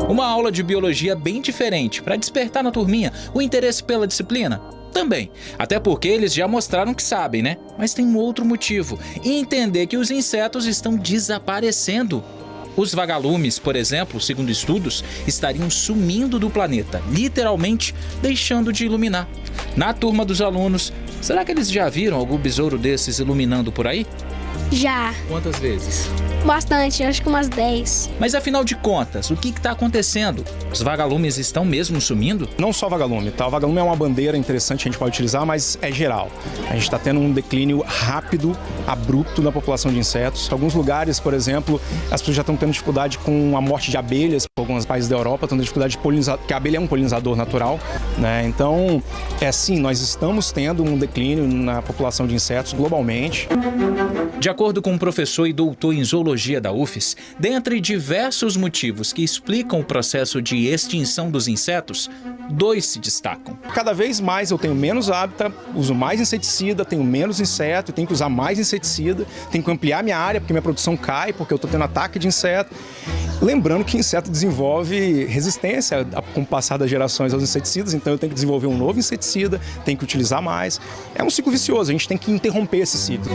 Speaker 13: Uma aula de biologia bem diferente, para despertar na turminha o interesse pela disciplina? Também, até porque eles já mostraram que sabem, né? Mas tem um outro motivo, entender que os insetos estão desaparecendo. Os vagalumes, por exemplo, segundo estudos, estariam sumindo do planeta, literalmente deixando de iluminar. Na turma dos alunos, será que eles já viram algum besouro desses iluminando por aí?
Speaker 17: Já.
Speaker 13: Quantas vezes?
Speaker 17: Bastante, acho que umas 10.
Speaker 13: Mas afinal de contas, o que está acontecendo? Os vagalumes estão mesmo sumindo?
Speaker 18: Não só vagalume, tá? O vagalume é uma bandeira interessante que a gente pode utilizar, mas é geral. A gente está tendo um declínio rápido, abrupto na população de insetos. Em alguns lugares, por exemplo, as pessoas já estão tendo dificuldade com a morte de abelhas. Alguns países da Europa estão tendo dificuldade de polinizar, porque a abelha é um polinizador natural, né? Então, sim, nós estamos tendo um declínio na população de insetos globalmente.
Speaker 13: De acordo com um professor e doutor em zoologia da UFES, dentre diversos motivos que explicam o processo de extinção dos insetos, 2 se destacam.
Speaker 18: Cada vez mais eu tenho menos hábitat, uso mais inseticida, tenho menos inseto, tenho que usar mais inseticida, tenho que ampliar minha área porque minha produção cai, porque eu estou tendo ataque de inseto. Lembrando que inseto desenvolve resistência com o passar das gerações aos inseticidas, então eu tenho que desenvolver um novo inseticida, tenho que utilizar mais. É um ciclo vicioso, a gente tem que interromper esse ciclo.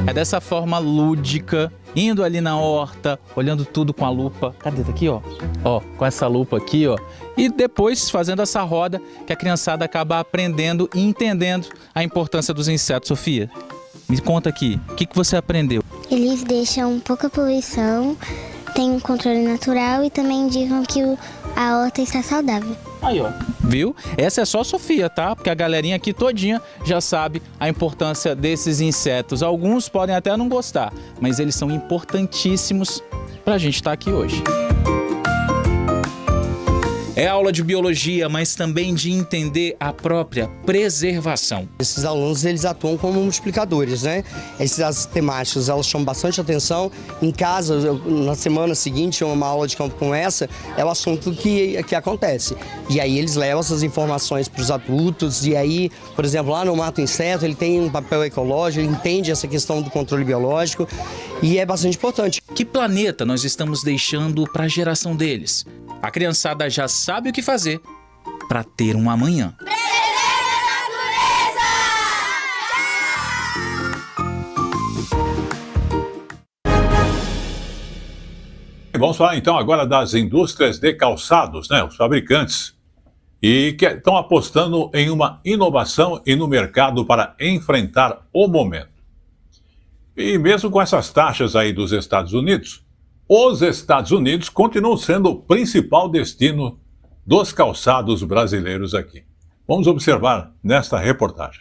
Speaker 14: É dessa forma lúdica, indo ali na horta, olhando tudo com a lupa. Cadê? Tá aqui, ó. Ó, com essa lupa aqui, ó. E depois fazendo essa roda que a criançada acaba aprendendo e entendendo a importância dos insetos. Sofia, me conta aqui, o que você aprendeu?
Speaker 19: Eles deixam pouca poluição, tem um controle natural e também indicam que a horta está saudável.
Speaker 14: Aí, ó. Viu? Essa é só a Sofia, tá? Porque a galerinha aqui todinha já sabe a importância desses insetos. Alguns podem até não gostar, mas eles são importantíssimos pra gente estar aqui hoje. É aula de biologia, mas também de entender a própria preservação.
Speaker 20: Esses alunos, eles atuam como multiplicadores, né? Essas temáticas, elas chamam bastante atenção. Em casa, na semana seguinte, uma aula de campo como essa, é o assunto que acontece. E aí eles levam essas informações para os adultos, e aí, por exemplo, lá no Mato Inseto, ele tem um papel ecológico, ele entende essa questão do controle biológico, e é bastante importante.
Speaker 13: Que planeta nós estamos deixando para a geração deles? A criançada já sabe o que fazer para ter um amanhã.
Speaker 1: Vamos falar então agora das indústrias de calçados, né? Os fabricantes, e que estão apostando em uma inovação e no mercado para enfrentar o momento. E mesmo com essas taxas aí dos Estados Unidos, os Estados Unidos continuam sendo o principal destino dos calçados brasileiros aqui. Vamos observar nesta reportagem.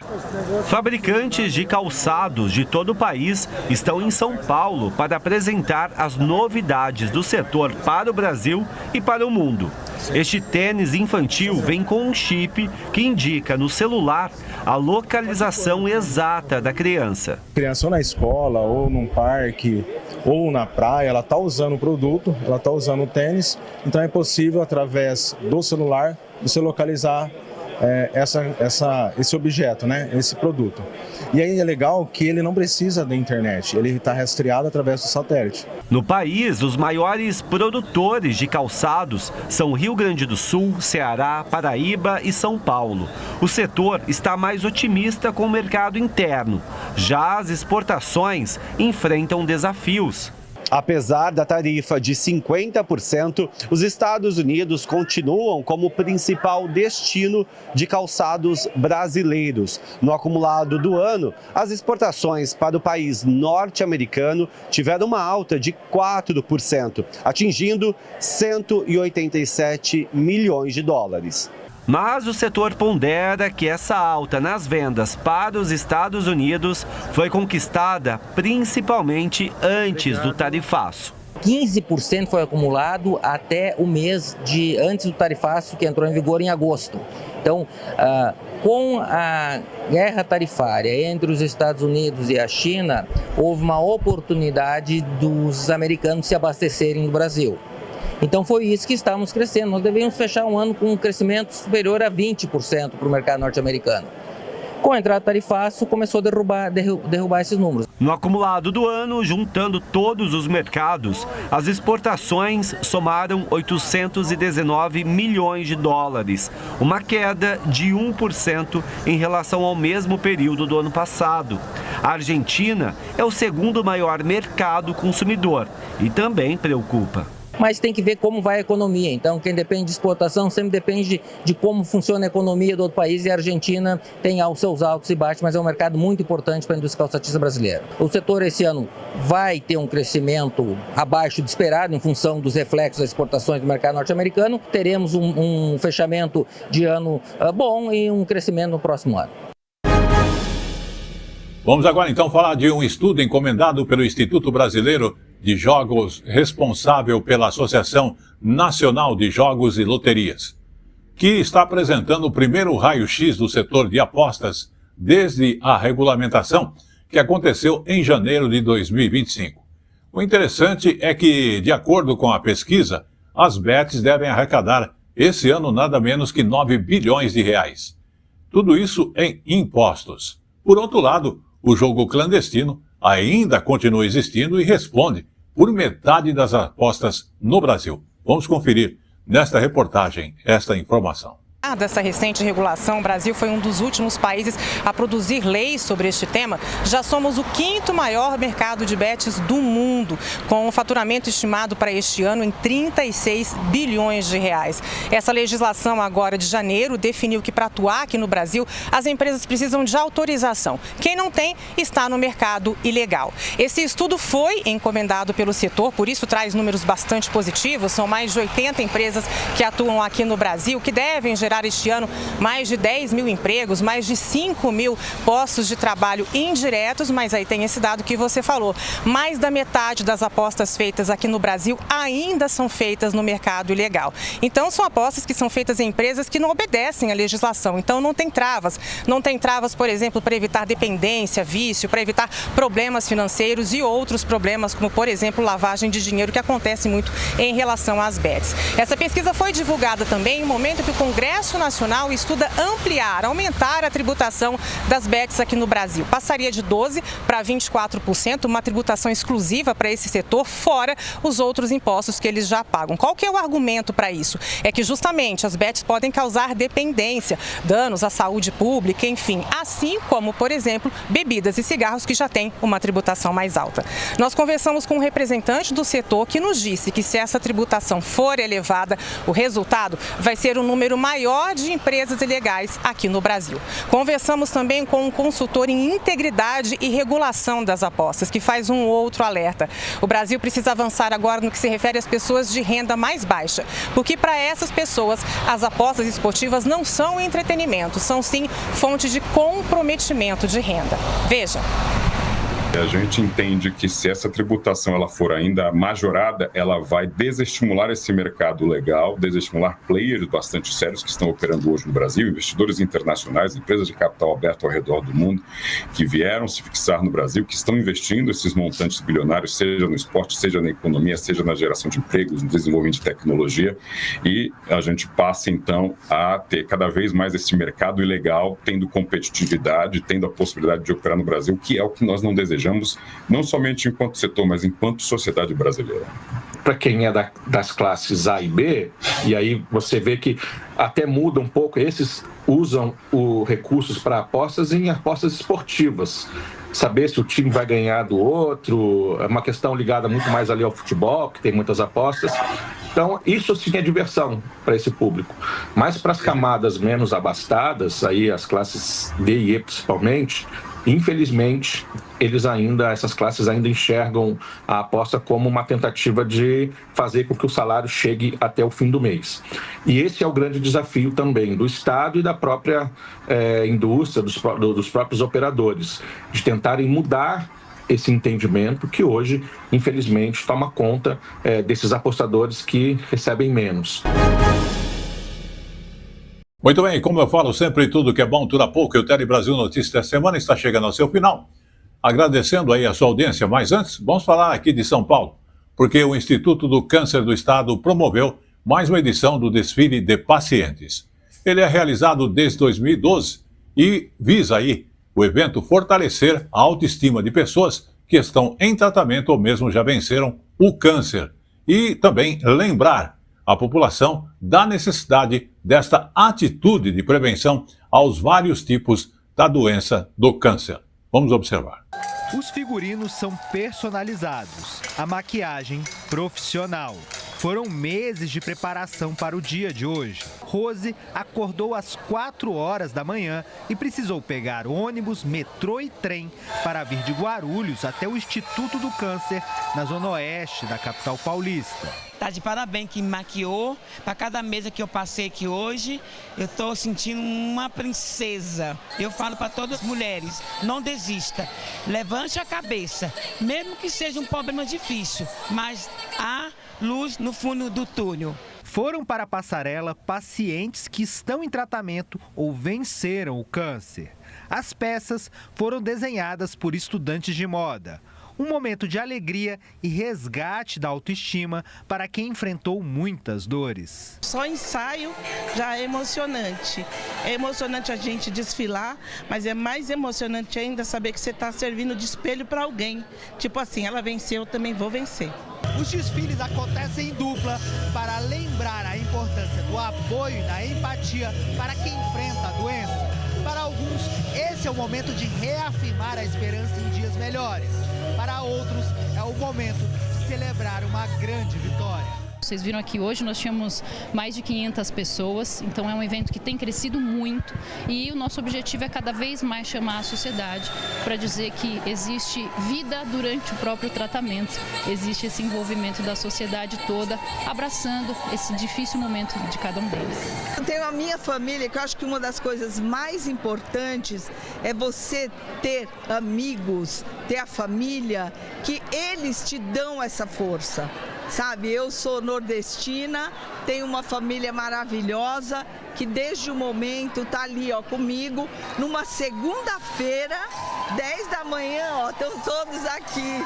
Speaker 22: Fabricantes de calçados de todo o país estão em São Paulo para apresentar as novidades do setor para o Brasil e para o mundo. Este tênis infantil vem com um chip que indica no celular a localização exata da criança.
Speaker 28: A criança ou na escola, ou num parque, ou na praia, ela está usando o produto, ela está usando o tênis, então é possível, através do celular, você localizar esse objeto, né? Esse produto. E aí é legal que ele não precisa da internet, ele está rastreado através do satélite.
Speaker 22: No país, os maiores produtores de calçados são Rio Grande do Sul, Ceará, Paraíba e São Paulo. O setor está mais otimista com o mercado interno. Já as exportações enfrentam desafios. Apesar da tarifa de 50%, os Estados Unidos continuam como o principal destino de calçados brasileiros. No acumulado do ano, as exportações para o país norte-americano tiveram uma alta de 4%, atingindo 187 milhões de dólares. Mas o setor pondera que essa alta nas vendas para os Estados Unidos foi conquistada principalmente antes do tarifaço.
Speaker 2: 15% foi acumulado até o mês antes do tarifaço, que entrou em vigor em agosto. Então, com a guerra tarifária entre os Estados Unidos e a China, houve uma oportunidade dos americanos se abastecerem no Brasil. Então foi isso que estávamos crescendo. Nós deveríamos fechar um ano com um crescimento superior a 20% para o mercado norte-americano. Com a entrada tarifaço, começou a derrubar esses números.
Speaker 22: No acumulado do ano, juntando todos os mercados, as exportações somaram 819 milhões de dólares, uma queda de 1% em relação ao mesmo período do ano passado. A Argentina é o segundo maior mercado consumidor e também preocupa.
Speaker 2: Mas tem que ver como vai a economia. Então, quem depende de exportação sempre depende de como funciona a economia do outro país, e a Argentina tem os seus altos e baixos, mas é um mercado muito importante para a indústria calçatista brasileira. O setor esse ano vai ter um crescimento abaixo do esperado em função dos reflexos das exportações do mercado norte-americano. Teremos um fechamento de ano bom e um crescimento no próximo ano.
Speaker 1: Vamos agora então falar de um estudo encomendado pelo Instituto Brasileiro de Jogos, responsável pela Associação Nacional de Jogos e Loterias, que está apresentando o primeiro raio-x do setor de apostas desde a regulamentação, que aconteceu em janeiro de 2025. O interessante é que, de acordo com a pesquisa, as bets devem arrecadar esse ano nada menos que 9 bilhões de reais. Tudo isso em impostos. Por outro lado, o jogo clandestino ainda continua existindo e responde por metade das apostas no Brasil. Vamos conferir nesta reportagem esta informação.
Speaker 3: Dessa recente regulação, o Brasil foi um dos últimos países a produzir leis sobre este tema. Já somos o 5º maior mercado de bets do mundo, com um faturamento estimado para este ano em 36 bilhões de reais. Essa legislação agora de janeiro definiu que para atuar aqui no Brasil, as empresas precisam de autorização. Quem não tem está no mercado ilegal. Esse estudo foi encomendado pelo setor, por isso traz números bastante positivos. São mais de 80 empresas que atuam aqui no Brasil, que devem gerar este ano mais de 10 mil empregos, mais de 5 mil postos de trabalho indiretos, mas aí tem esse dado que você falou. Mais da metade das apostas feitas aqui no Brasil ainda são feitas no mercado ilegal. Então são apostas que são feitas em empresas que não obedecem à legislação, então não tem travas. Não tem travas, por exemplo, para evitar dependência, vício, para evitar problemas financeiros e outros problemas, como por exemplo lavagem de dinheiro, que acontece muito em relação às bets. Essa pesquisa foi divulgada também em um momento que o Congresso Nacional estuda aumentar a tributação das bets aqui no Brasil. Passaria de 12% para 24%, uma tributação exclusiva para esse setor, fora os outros impostos que eles já pagam. Qual que é o argumento para isso? É que justamente as bets podem causar dependência, danos à saúde pública, enfim, assim como, por exemplo, bebidas e cigarros, que já têm uma tributação mais alta. Nós conversamos com um representante do setor que nos disse que, se essa tributação for elevada, o resultado vai ser um número maior de empresas ilegais aqui no Brasil. Conversamos também com um consultor em integridade e regulação das apostas, que faz um outro alerta. O Brasil precisa avançar agora no que se refere às pessoas de renda mais baixa, porque para essas pessoas as apostas esportivas não são entretenimento, são sim fonte de comprometimento de renda. Veja.
Speaker 4: A gente entende que se essa tributação ela for ainda majorada, ela vai desestimular esse mercado legal, desestimular players bastante sérios que estão operando hoje no Brasil, investidores internacionais, empresas de capital aberto ao redor do mundo, que vieram se fixar no Brasil, que estão investindo esses montantes bilionários, seja no esporte, seja na economia, seja na geração de empregos, no desenvolvimento de tecnologia, e a gente passa então a ter cada vez mais esse mercado ilegal, tendo competitividade, tendo a possibilidade de operar no Brasil, que é o que nós não desejamos, não somente enquanto setor, mas enquanto sociedade brasileira.
Speaker 5: Para quem é das classes A e B, e aí você vê que até muda um pouco, esses usam os recursos para apostas em apostas esportivas. Saber se o time vai ganhar do outro, é uma questão ligada muito mais ali ao futebol, que tem muitas apostas. Então, isso sim é diversão para esse público. Mas para as camadas menos abastadas, aí as classes D e E principalmente, infelizmente, essas classes ainda enxergam a aposta como uma tentativa de fazer com que o salário chegue até o fim do mês. E esse é o grande desafio também do Estado e da própria indústria, dos próprios operadores, de tentarem mudar esse entendimento que hoje, infelizmente, toma conta desses apostadores que recebem menos.
Speaker 1: Muito bem, como eu falo sempre, tudo que é bom dura pouco. E o Tele Brasil Notícias da semana está chegando ao seu final. Agradecendo aí a sua audiência, mas antes, vamos falar aqui de São Paulo, porque o Instituto do Câncer do Estado promoveu mais uma edição do Desfile de Pacientes. Ele é realizado desde 2012 e visa aí o evento fortalecer a autoestima de pessoas que estão em tratamento ou mesmo já venceram o câncer. E também lembrar a população da necessidade desta atitude de prevenção aos vários tipos da doença do câncer. Vamos observar.
Speaker 21: Os figurinos são personalizados, a maquiagem profissional. Foram meses de preparação para o dia de hoje. Rose acordou às 4 horas da manhã e precisou pegar ônibus, metrô e trem para vir de Guarulhos até o Instituto do Câncer, na zona oeste da capital paulista.
Speaker 23: Tá de parabéns que me maquiou. Para cada mesa que eu passei aqui hoje, eu estou sentindo uma princesa. Eu falo para todas as mulheres, não desista. Levante a cabeça, mesmo que seja um problema difícil, mas há luz no fundo do túnel.
Speaker 21: Foram para a passarela pacientes que estão em tratamento ou venceram o câncer. As peças foram desenhadas por estudantes de moda. Um momento de alegria e resgate da autoestima para quem enfrentou muitas dores.
Speaker 24: Só ensaio já é emocionante. É emocionante a gente desfilar, mas é mais emocionante ainda saber que você está servindo de espelho para alguém. Tipo assim, ela venceu, eu também vou vencer.
Speaker 21: Os desfiles acontecem em dupla para lembrar a importância do apoio e da empatia para quem enfrenta a doença. Para alguns, esse é o momento de reafirmar a esperança em dias melhores. Para outros, é o momento de celebrar uma grande vitória.
Speaker 25: Vocês viram aqui hoje, nós tínhamos mais de 500 pessoas, então é um evento que tem crescido muito e o nosso objetivo é cada vez mais chamar a sociedade para dizer que existe vida durante o próprio tratamento, existe esse envolvimento da sociedade toda, abraçando esse difícil momento de cada um deles.
Speaker 24: Eu tenho a minha família, que eu acho que uma das coisas mais importantes é você ter amigos, ter a família, que eles te dão essa força. Sabe, eu sou nordestina, tenho uma família maravilhosa que desde o momento tá ali, ó, comigo, numa segunda-feira, 10 da manhã, ó, estão todos aqui.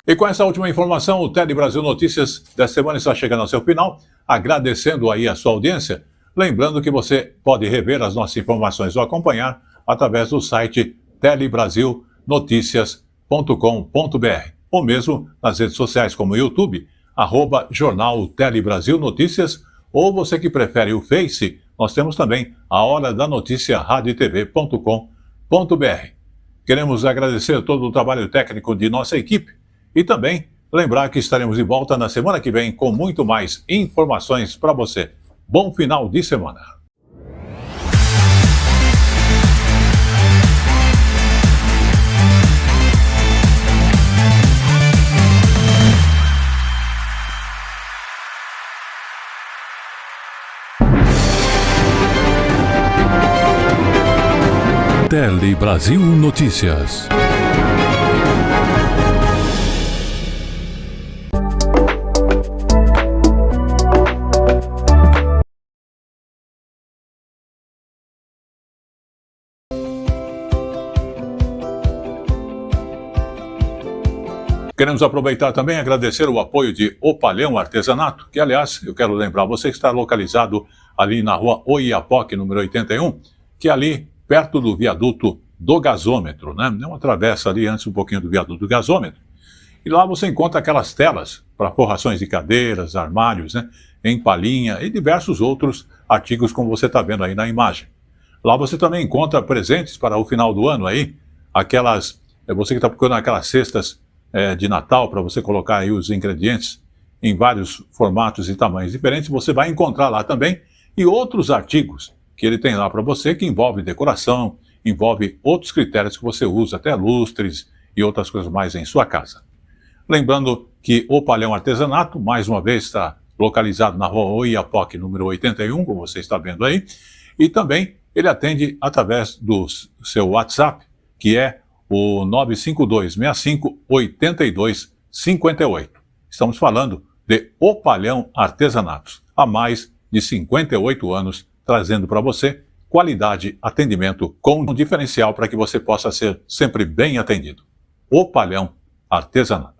Speaker 1: E com essa última informação, o Tele Brasil Notícias da semana está chegando ao seu final, agradecendo aí a sua audiência, lembrando que você pode rever as nossas informações ou acompanhar através do site telebrasilnoticias.com.br. ou mesmo nas redes sociais como o YouTube, @Jornal Tele Brasil Notícias, ou você que prefere o Face, nós temos também a Hora da Notícia, radiotv.com.br. Queremos agradecer todo o trabalho técnico de nossa equipe e também lembrar que estaremos de volta na semana que vem com muito mais informações para você. Bom final de semana.
Speaker 16: Tele Tele Brasil Notícias.
Speaker 1: Queremos aproveitar também e agradecer o apoio de Opalhão Artesanato, que, aliás, eu quero lembrar você que está localizado ali na rua Oiapoque, número 81, que é ali perto do viaduto do gasômetro, né? É uma travessa ali antes um pouquinho do viaduto do gasômetro. E lá você encontra aquelas telas para forrações de cadeiras, armários, né? Em palhinha e diversos outros artigos como você está vendo aí na imagem. Lá você também encontra presentes para o final do ano aí, você que está procurando aquelas cestas de Natal, para você colocar aí os ingredientes em vários formatos e tamanhos diferentes, você vai encontrar lá também, e outros artigos que ele tem lá para você, que envolve decoração, envolve outros critérios que você usa, até lustres e outras coisas mais em sua casa. Lembrando que o Opalhão Artesanato, mais uma vez, está localizado na rua Oiapoque, número 81, como você está vendo aí, e também ele atende através do seu WhatsApp, que é o 952-65-8258. Estamos falando de Opalhão Artesanatos, há mais de 58 anos, trazendo para você qualidade, atendimento com um diferencial para que você possa ser sempre bem atendido. Opalhão Artesanatos.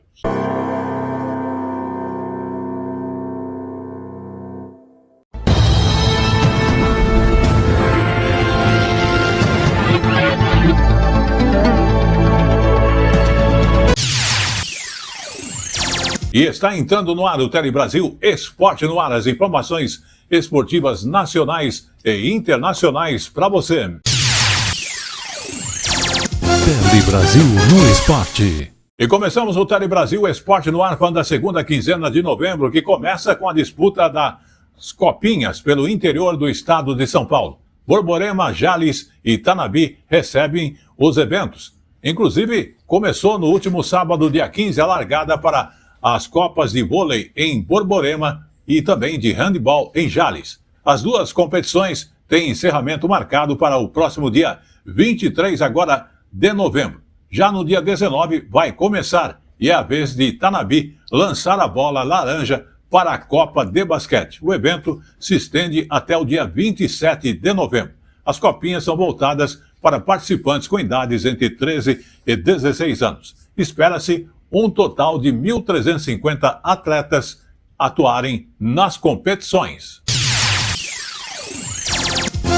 Speaker 1: E está entrando no ar o Tele Brasil Esporte no Ar, as informações esportivas nacionais e internacionais para você.
Speaker 16: Tele Brasil no Esporte.
Speaker 1: E começamos o Tele Brasil Esporte no Ar falando da segunda quinzena de novembro, que começa com a disputa das copinhas pelo interior do estado de São Paulo. Borborema, Jales e Tanabi recebem os eventos. Inclusive, começou no último sábado, dia 15, a largada para as Copas de Vôlei em Borborema e também de Handebol em Jales. As duas competições têm encerramento marcado para o próximo dia 23 agora de novembro. Já no dia 19 vai começar e é a vez de Tanabi lançar a bola laranja para a Copa de Basquete. O evento se estende até o dia 27 de novembro. As copinhas são voltadas para participantes com idades entre 13 e 16 anos. Espera-se um total de 1.350 atletas atuarem nas competições.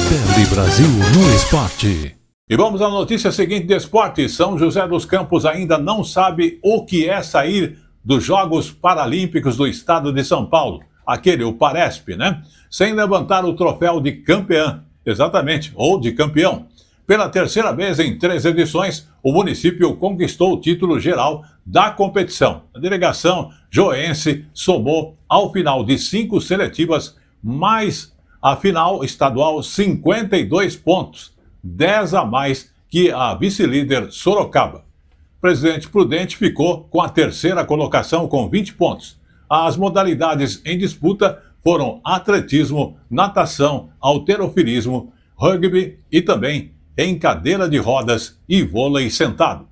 Speaker 16: Tele Brasil no Esporte.
Speaker 1: E vamos à notícia seguinte de esporte. São José dos Campos ainda não sabe o que é sair dos Jogos Paralímpicos do Estado de São Paulo. O Paresp, né? Sem levantar o troféu de campeã. Exatamente, ou de campeão. Pela terceira vez em 3 edições, o município conquistou o título geral da competição. A delegação joense somou, ao final de 5 seletivas, mais a final estadual 52 pontos, 10 a mais que a vice-líder Sorocaba. Presidente Prudente ficou com a terceira colocação com 20 pontos. As modalidades em disputa foram atletismo, natação, halterofilismo, rugby e também em cadeira de rodas e vôlei sentado.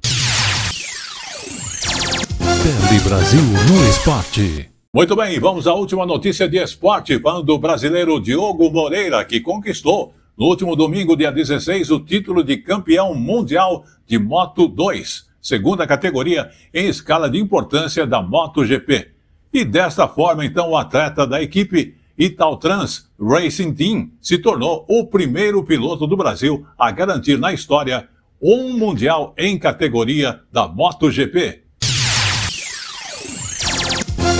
Speaker 16: Tele Brasil no Esporte.
Speaker 1: Muito bem, vamos à última notícia de esporte, falando do brasileiro Diogo Moreira, que conquistou no último domingo, dia 16, o título de campeão mundial de Moto 2, segunda categoria em escala de importância da MotoGP. E desta forma, então, o atleta da equipe Italtrans Racing Team se tornou o primeiro piloto do Brasil a garantir na história um mundial em categoria da MotoGP.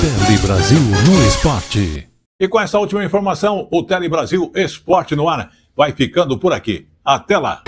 Speaker 16: Tele Brasil no Esporte.
Speaker 1: E com essa última informação, o Tele Brasil Esporte no Ar vai ficando por aqui. Até lá!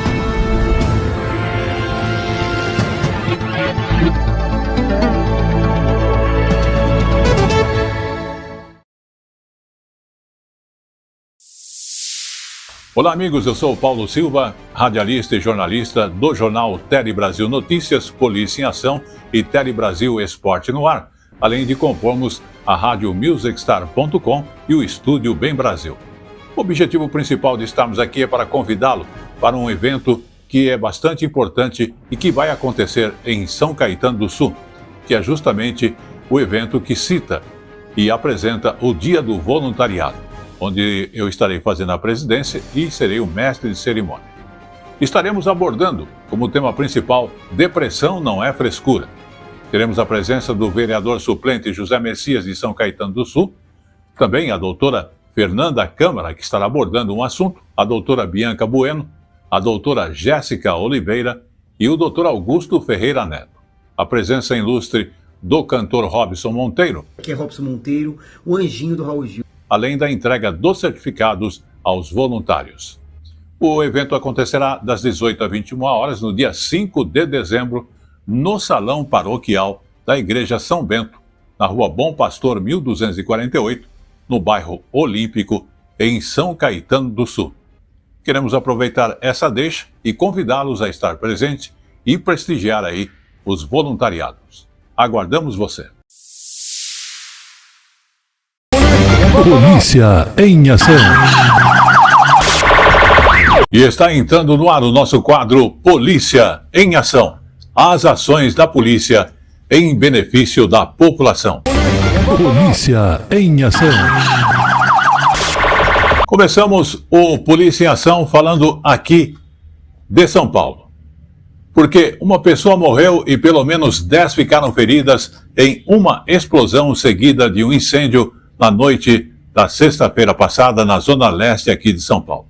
Speaker 1: Olá, amigos, eu sou o Paulo Silva, radialista e jornalista do jornal Tele Brasil Notícias, Polícia em Ação e Tele Brasil Esporte no Ar, além de compormos a rádio MusicStar.com e o Estúdio Bem Brasil. O objetivo principal de estarmos aqui é para convidá-lo para um evento que é bastante importante e que vai acontecer em São Caetano do Sul, que é justamente o evento que cita e apresenta o Dia do Voluntariado, onde eu estarei fazendo a presidência e serei o mestre de cerimônia. Estaremos abordando, como tema principal, Depressão não é frescura. Teremos a presença do vereador suplente José Messias de São Caetano do Sul, também a doutora Fernanda Câmara, que estará abordando um assunto, a doutora Bianca Bueno, a doutora Jéssica Oliveira e o doutor Augusto Ferreira Neto. A presença ilustre do cantor Robson Monteiro,
Speaker 15: que é Robson Monteiro, o anjinho do Raul Gil,
Speaker 1: além da entrega dos certificados aos voluntários. O evento acontecerá das 18 às 21 horas no dia 5 de dezembro, no Salão Paroquial da Igreja São Bento, na Rua Bom Pastor 1248, no bairro Olímpico, em São Caetano do Sul. Queremos aproveitar essa deixa e convidá-los a estar presente e prestigiar aí os voluntariados. Aguardamos você.
Speaker 16: Polícia em ação.
Speaker 1: E está entrando no ar o nosso quadro Polícia em Ação. As ações da polícia em benefício da população.
Speaker 16: Polícia em ação.
Speaker 1: Começamos o Polícia em Ação falando aqui de São Paulo. Porque uma pessoa morreu e pelo menos 10 ficaram feridas em uma explosão seguida de um incêndio na noite da sexta-feira passada na zona leste aqui de São Paulo.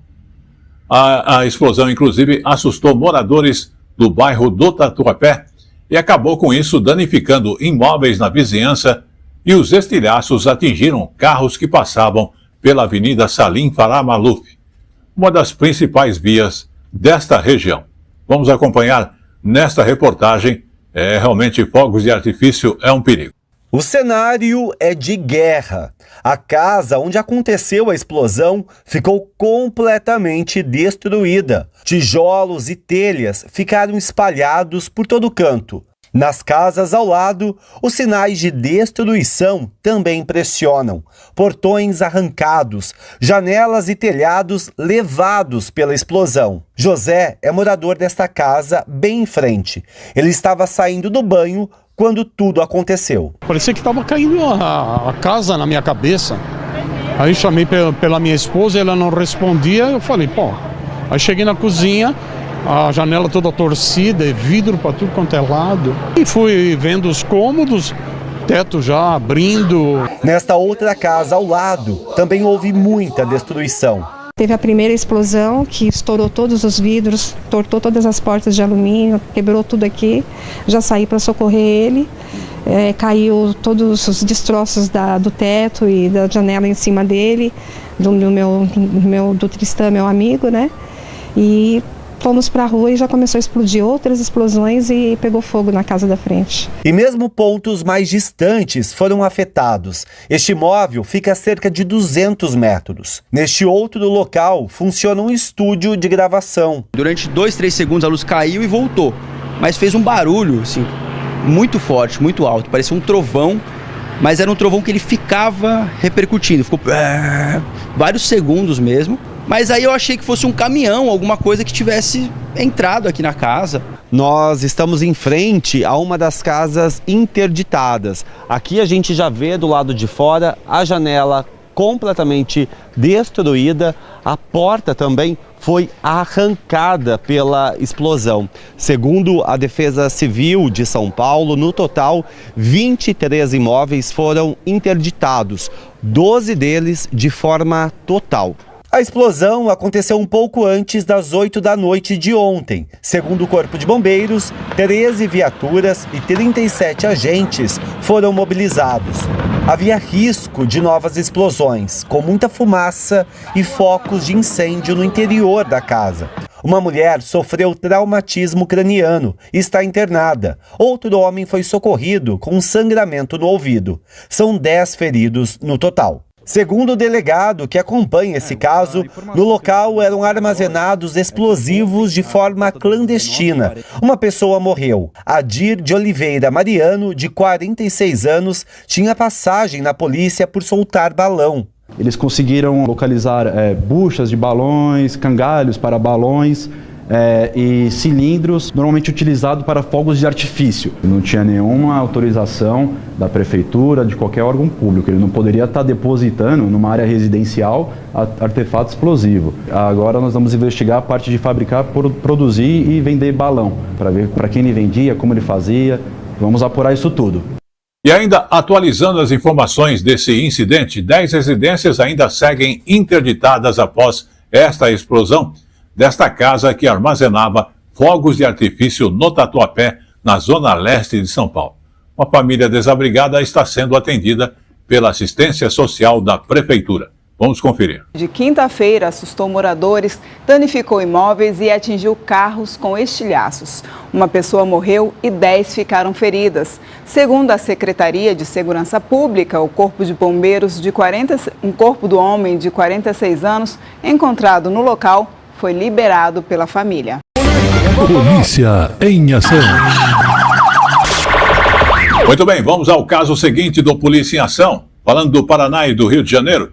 Speaker 1: A explosão, inclusive, assustou moradores do bairro do Tatuapé e acabou com isso danificando imóveis na vizinhança e os estilhaços atingiram carros que passavam pela Avenida Salim Farah Maluf, uma das principais vias desta região. Vamos acompanhar nesta reportagem. Realmente fogos de artifício é um perigo.
Speaker 6: O cenário é de guerra. A casa onde aconteceu a explosão ficou completamente destruída. Tijolos e telhas ficaram espalhados por todo canto. Nas casas ao lado, os sinais de destruição também impressionam. Portões arrancados, janelas e telhados levados pela explosão. José é morador desta casa bem em frente. Ele estava saindo do banho quando tudo aconteceu.
Speaker 7: Parecia que estava caindo a casa na minha cabeça. Aí chamei pela minha esposa, ela não respondia, eu falei, pô. Aí cheguei na cozinha, a janela toda torcida, vidro para tudo quanto é lado. E fui vendo os cômodos, teto já abrindo.
Speaker 6: Nesta outra casa ao lado, também houve muita destruição.
Speaker 8: Teve a primeira explosão que estourou todos os vidros, tortou todas as portas de alumínio, quebrou tudo aqui. Já saí para socorrer ele. Caiu todos os destroços do teto e da janela em cima dele, do Tristan, meu amigo, né? E fomos para a rua e já começou a explodir outras explosões e pegou fogo na casa da frente.
Speaker 6: E mesmo pontos mais distantes foram afetados. Este imóvel fica a cerca de 200 metros. Neste outro local funciona um estúdio de gravação.
Speaker 9: Durante 2-3 segundos a luz caiu e voltou, mas fez um barulho assim, muito forte, muito alto. Parecia um trovão, mas era um trovão que ele ficava repercutindo. Ficou vários segundos mesmo. Mas aí eu achei que fosse um caminhão, alguma coisa que tivesse entrado aqui na casa.
Speaker 6: Nós estamos em frente a uma das casas interditadas. Aqui a gente já vê do lado de fora a janela completamente destruída. A porta também foi arrancada pela explosão. Segundo a Defesa Civil de São Paulo, no total, 23 imóveis foram interditados, 12 deles de forma total. A explosão aconteceu um pouco antes das 8 da noite de ontem. Segundo o Corpo de Bombeiros, 13 viaturas e 37 agentes foram mobilizados. Havia risco de novas explosões, com muita fumaça e focos de incêndio no interior da casa. Uma mulher sofreu traumatismo craniano e está internada. Outro homem foi socorrido com sangramento no ouvido. São 10 feridos no total. Segundo o delegado que acompanha esse caso, no local eram armazenados explosivos de forma clandestina. Uma pessoa morreu. Adir de Oliveira Mariano, de 46 anos, tinha passagem na polícia por soltar balão.
Speaker 11: Eles conseguiram localizar buchas de balões, cangalhos para balões,
Speaker 10: e cilindros normalmente utilizados para fogos de artifício. Não tinha nenhuma autorização da prefeitura, de qualquer órgão público. Ele não poderia estar depositando numa área residencial artefato explosivo. Agora nós vamos investigar a parte de fabricar, produzir e vender balão, para ver para quem ele vendia, como ele fazia. Vamos apurar isso tudo.
Speaker 1: E ainda atualizando as informações desse incidente, 10 residências ainda seguem interditadas após esta explosão desta casa que armazenava fogos de artifício no Tatuapé, na zona leste de São Paulo. Uma família desabrigada está sendo atendida pela assistência social da prefeitura. Vamos conferir.
Speaker 11: De quinta-feira, assustou moradores, danificou imóveis e atingiu carros com estilhaços. Uma pessoa morreu e 10 ficaram feridas. Segundo a Secretaria de Segurança Pública, o corpo de bombeiros um corpo do homem de 46 anos, encontrado no local, foi liberado pela família.
Speaker 16: Polícia em ação.
Speaker 1: Muito bem, vamos ao caso seguinte do Polícia em Ação. Falando do Paraná e do Rio de Janeiro,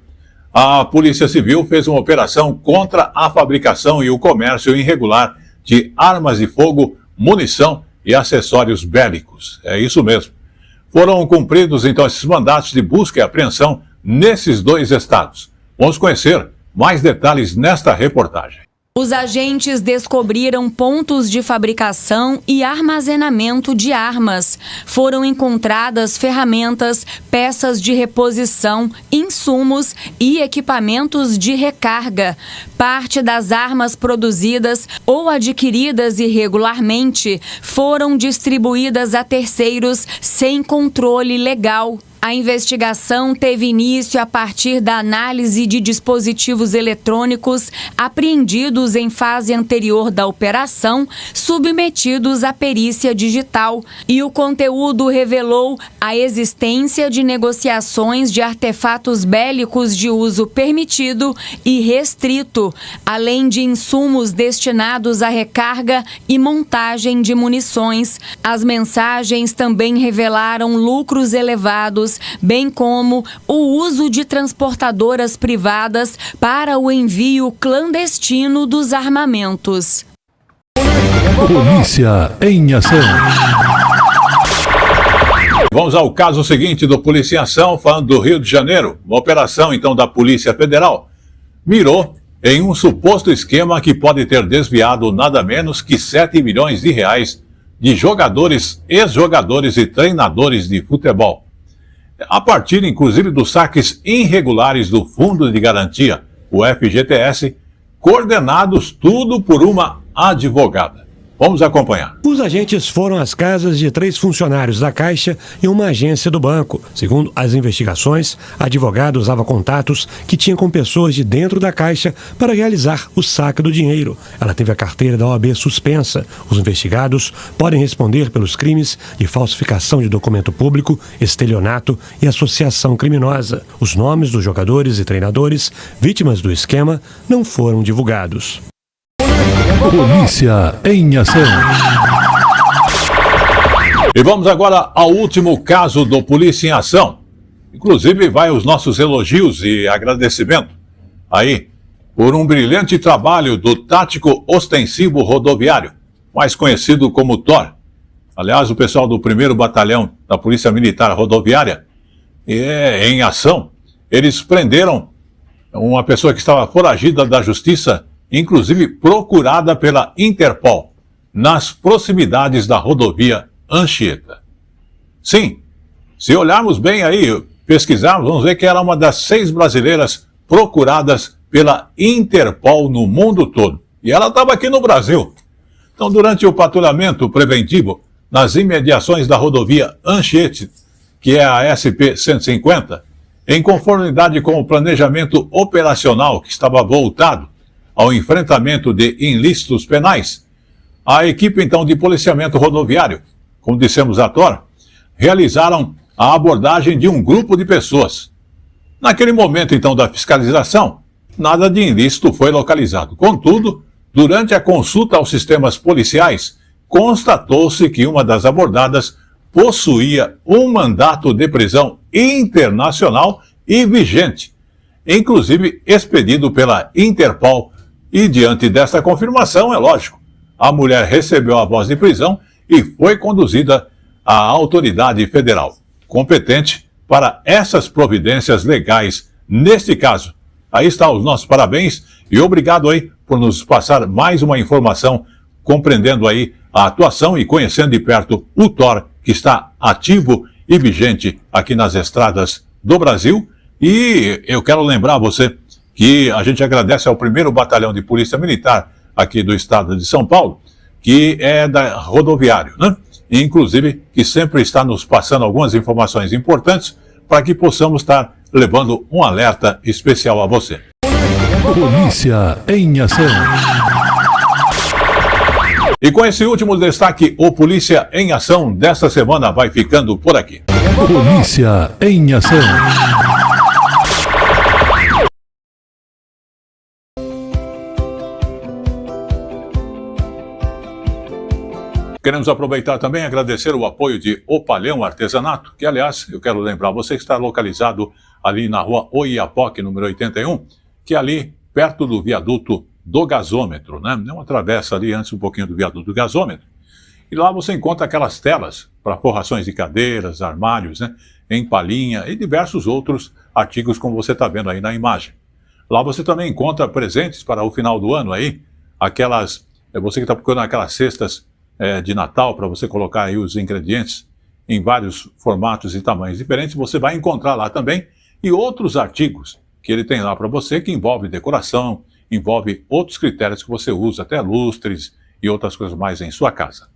Speaker 1: a Polícia Civil fez uma operação contra a fabricação e o comércio irregular de armas de fogo, munição e acessórios bélicos. É isso mesmo. Foram cumpridos, então, esses mandatos de busca e apreensão nesses 2 estados. Vamos conhecer mais detalhes nesta reportagem.
Speaker 12: Os agentes descobriram pontos de fabricação e armazenamento de armas. Foram encontradas ferramentas, peças de reposição, insumos e equipamentos de recarga. Parte das armas produzidas ou adquiridas irregularmente foram distribuídas a terceiros sem controle legal. A investigação teve início a partir da análise de dispositivos eletrônicos apreendidos em fase anterior da operação, submetidos à perícia digital, e o conteúdo revelou a existência de negociações de artefatos bélicos de uso permitido e restrito, além de insumos destinados à recarga e montagem de munições. As mensagens também revelaram lucros elevados, bem como o uso de transportadoras privadas para o envio clandestino dos armamentos.
Speaker 16: Polícia em ação.
Speaker 1: Vamos ao caso seguinte do Polícia em Ação, falando do Rio de Janeiro. Uma operação, então, da Polícia Federal mirou em um suposto esquema que pode ter desviado nada menos que 7 milhões de reais de jogadores, ex-jogadores e treinadores de futebol, a partir, inclusive, dos saques irregulares do Fundo de Garantia, o FGTS, coordenados tudo por uma advogada. Vamos acompanhar.
Speaker 17: Os agentes foram às casas de 3 funcionários da Caixa e uma agência do banco. Segundo as investigações, a advogada usava contatos que tinha com pessoas de dentro da Caixa para realizar o saque do dinheiro. Ela teve a carteira da OAB suspensa. Os investigados podem responder pelos crimes de falsificação de documento público, estelionato e associação criminosa. Os nomes dos jogadores e treinadores vítimas do esquema não foram divulgados.
Speaker 16: Polícia em ação.
Speaker 1: E vamos agora ao último caso do Polícia em Ação. Inclusive, vai os nossos elogios e agradecimento aí por um brilhante trabalho do Tático Ostensivo Rodoviário, mais conhecido como TOR. Aliás, o pessoal do 1º Batalhão da Polícia Militar Rodoviária, em ação, eles prenderam uma pessoa que estava foragida da Justiça, inclusive procurada pela Interpol, nas proximidades da rodovia Anchieta. Sim, se olharmos bem aí, pesquisarmos, vamos ver que era uma das 6 brasileiras procuradas pela Interpol no mundo todo. E ela estava aqui no Brasil. Então, durante o patrulhamento preventivo nas imediações da rodovia Anchieta, que é a SP-150, em conformidade com o planejamento operacional que estava voltado ao enfrentamento de ilícitos penais, a equipe, então, de policiamento rodoviário, como dissemos a TOR, realizaram a abordagem de um grupo de pessoas. Naquele momento, então, da fiscalização, nada de ilícito foi localizado. Contudo, durante a consulta aos sistemas policiais, constatou-se que uma das abordadas possuía um mandato de prisão internacional e vigente, inclusive expedido pela Interpol. E diante desta confirmação, é lógico, a mulher recebeu a voz de prisão e foi conduzida à autoridade federal competente para essas providências legais neste caso. Aí está os nossos parabéns e obrigado aí por nos passar mais uma informação, compreendendo aí a atuação e conhecendo de perto o TOR, que está ativo e vigente aqui nas estradas do Brasil. E eu quero lembrar a você que a gente agradece ao 1º Batalhão de Polícia Militar aqui do estado de São Paulo, que é da rodoviário, né? E, inclusive, que sempre está nos passando algumas informações importantes para que possamos estar levando um alerta especial a você.
Speaker 16: Polícia em ação.
Speaker 1: E com esse último destaque, o Polícia em Ação desta semana vai ficando por aqui.
Speaker 16: Polícia em ação.
Speaker 1: Queremos aproveitar também e agradecer o apoio de O Palhão Artesanato, que, aliás, eu quero lembrar você que está localizado ali na rua Oiapoque, número 81, que é ali perto do viaduto do gasômetro, né? É uma travessa ali antes um pouquinho do viaduto do gasômetro. E lá você encontra aquelas telas para forrações de cadeiras, armários, né? Em palhinha e diversos outros artigos como você está vendo aí na imagem. Lá você também encontra presentes para o final do ano aí, aquelas, você que está procurando aquelas cestas de Natal para você colocar aí os ingredientes em vários formatos e tamanhos diferentes, você vai encontrar lá também, e outros artigos que ele tem lá para você, que envolve decoração, envolve outros critérios que você usa, até lustres e outras coisas mais em sua casa.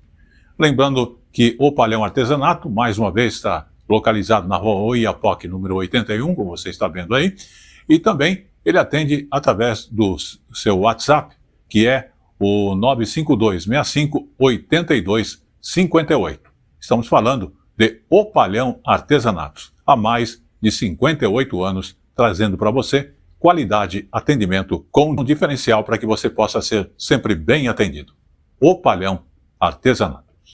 Speaker 1: Lembrando que o Palhão Artesanato, mais uma vez, está localizado na rua Oiapoque, número 81, como você está vendo aí, e também ele atende através do seu WhatsApp, que é o 952-65-8258. Estamos falando de O Palhão Artesanatos, há mais de 58 anos, trazendo para você qualidade, atendimento com um diferencial para que você possa ser sempre bem atendido. O Palhão Artesanatos.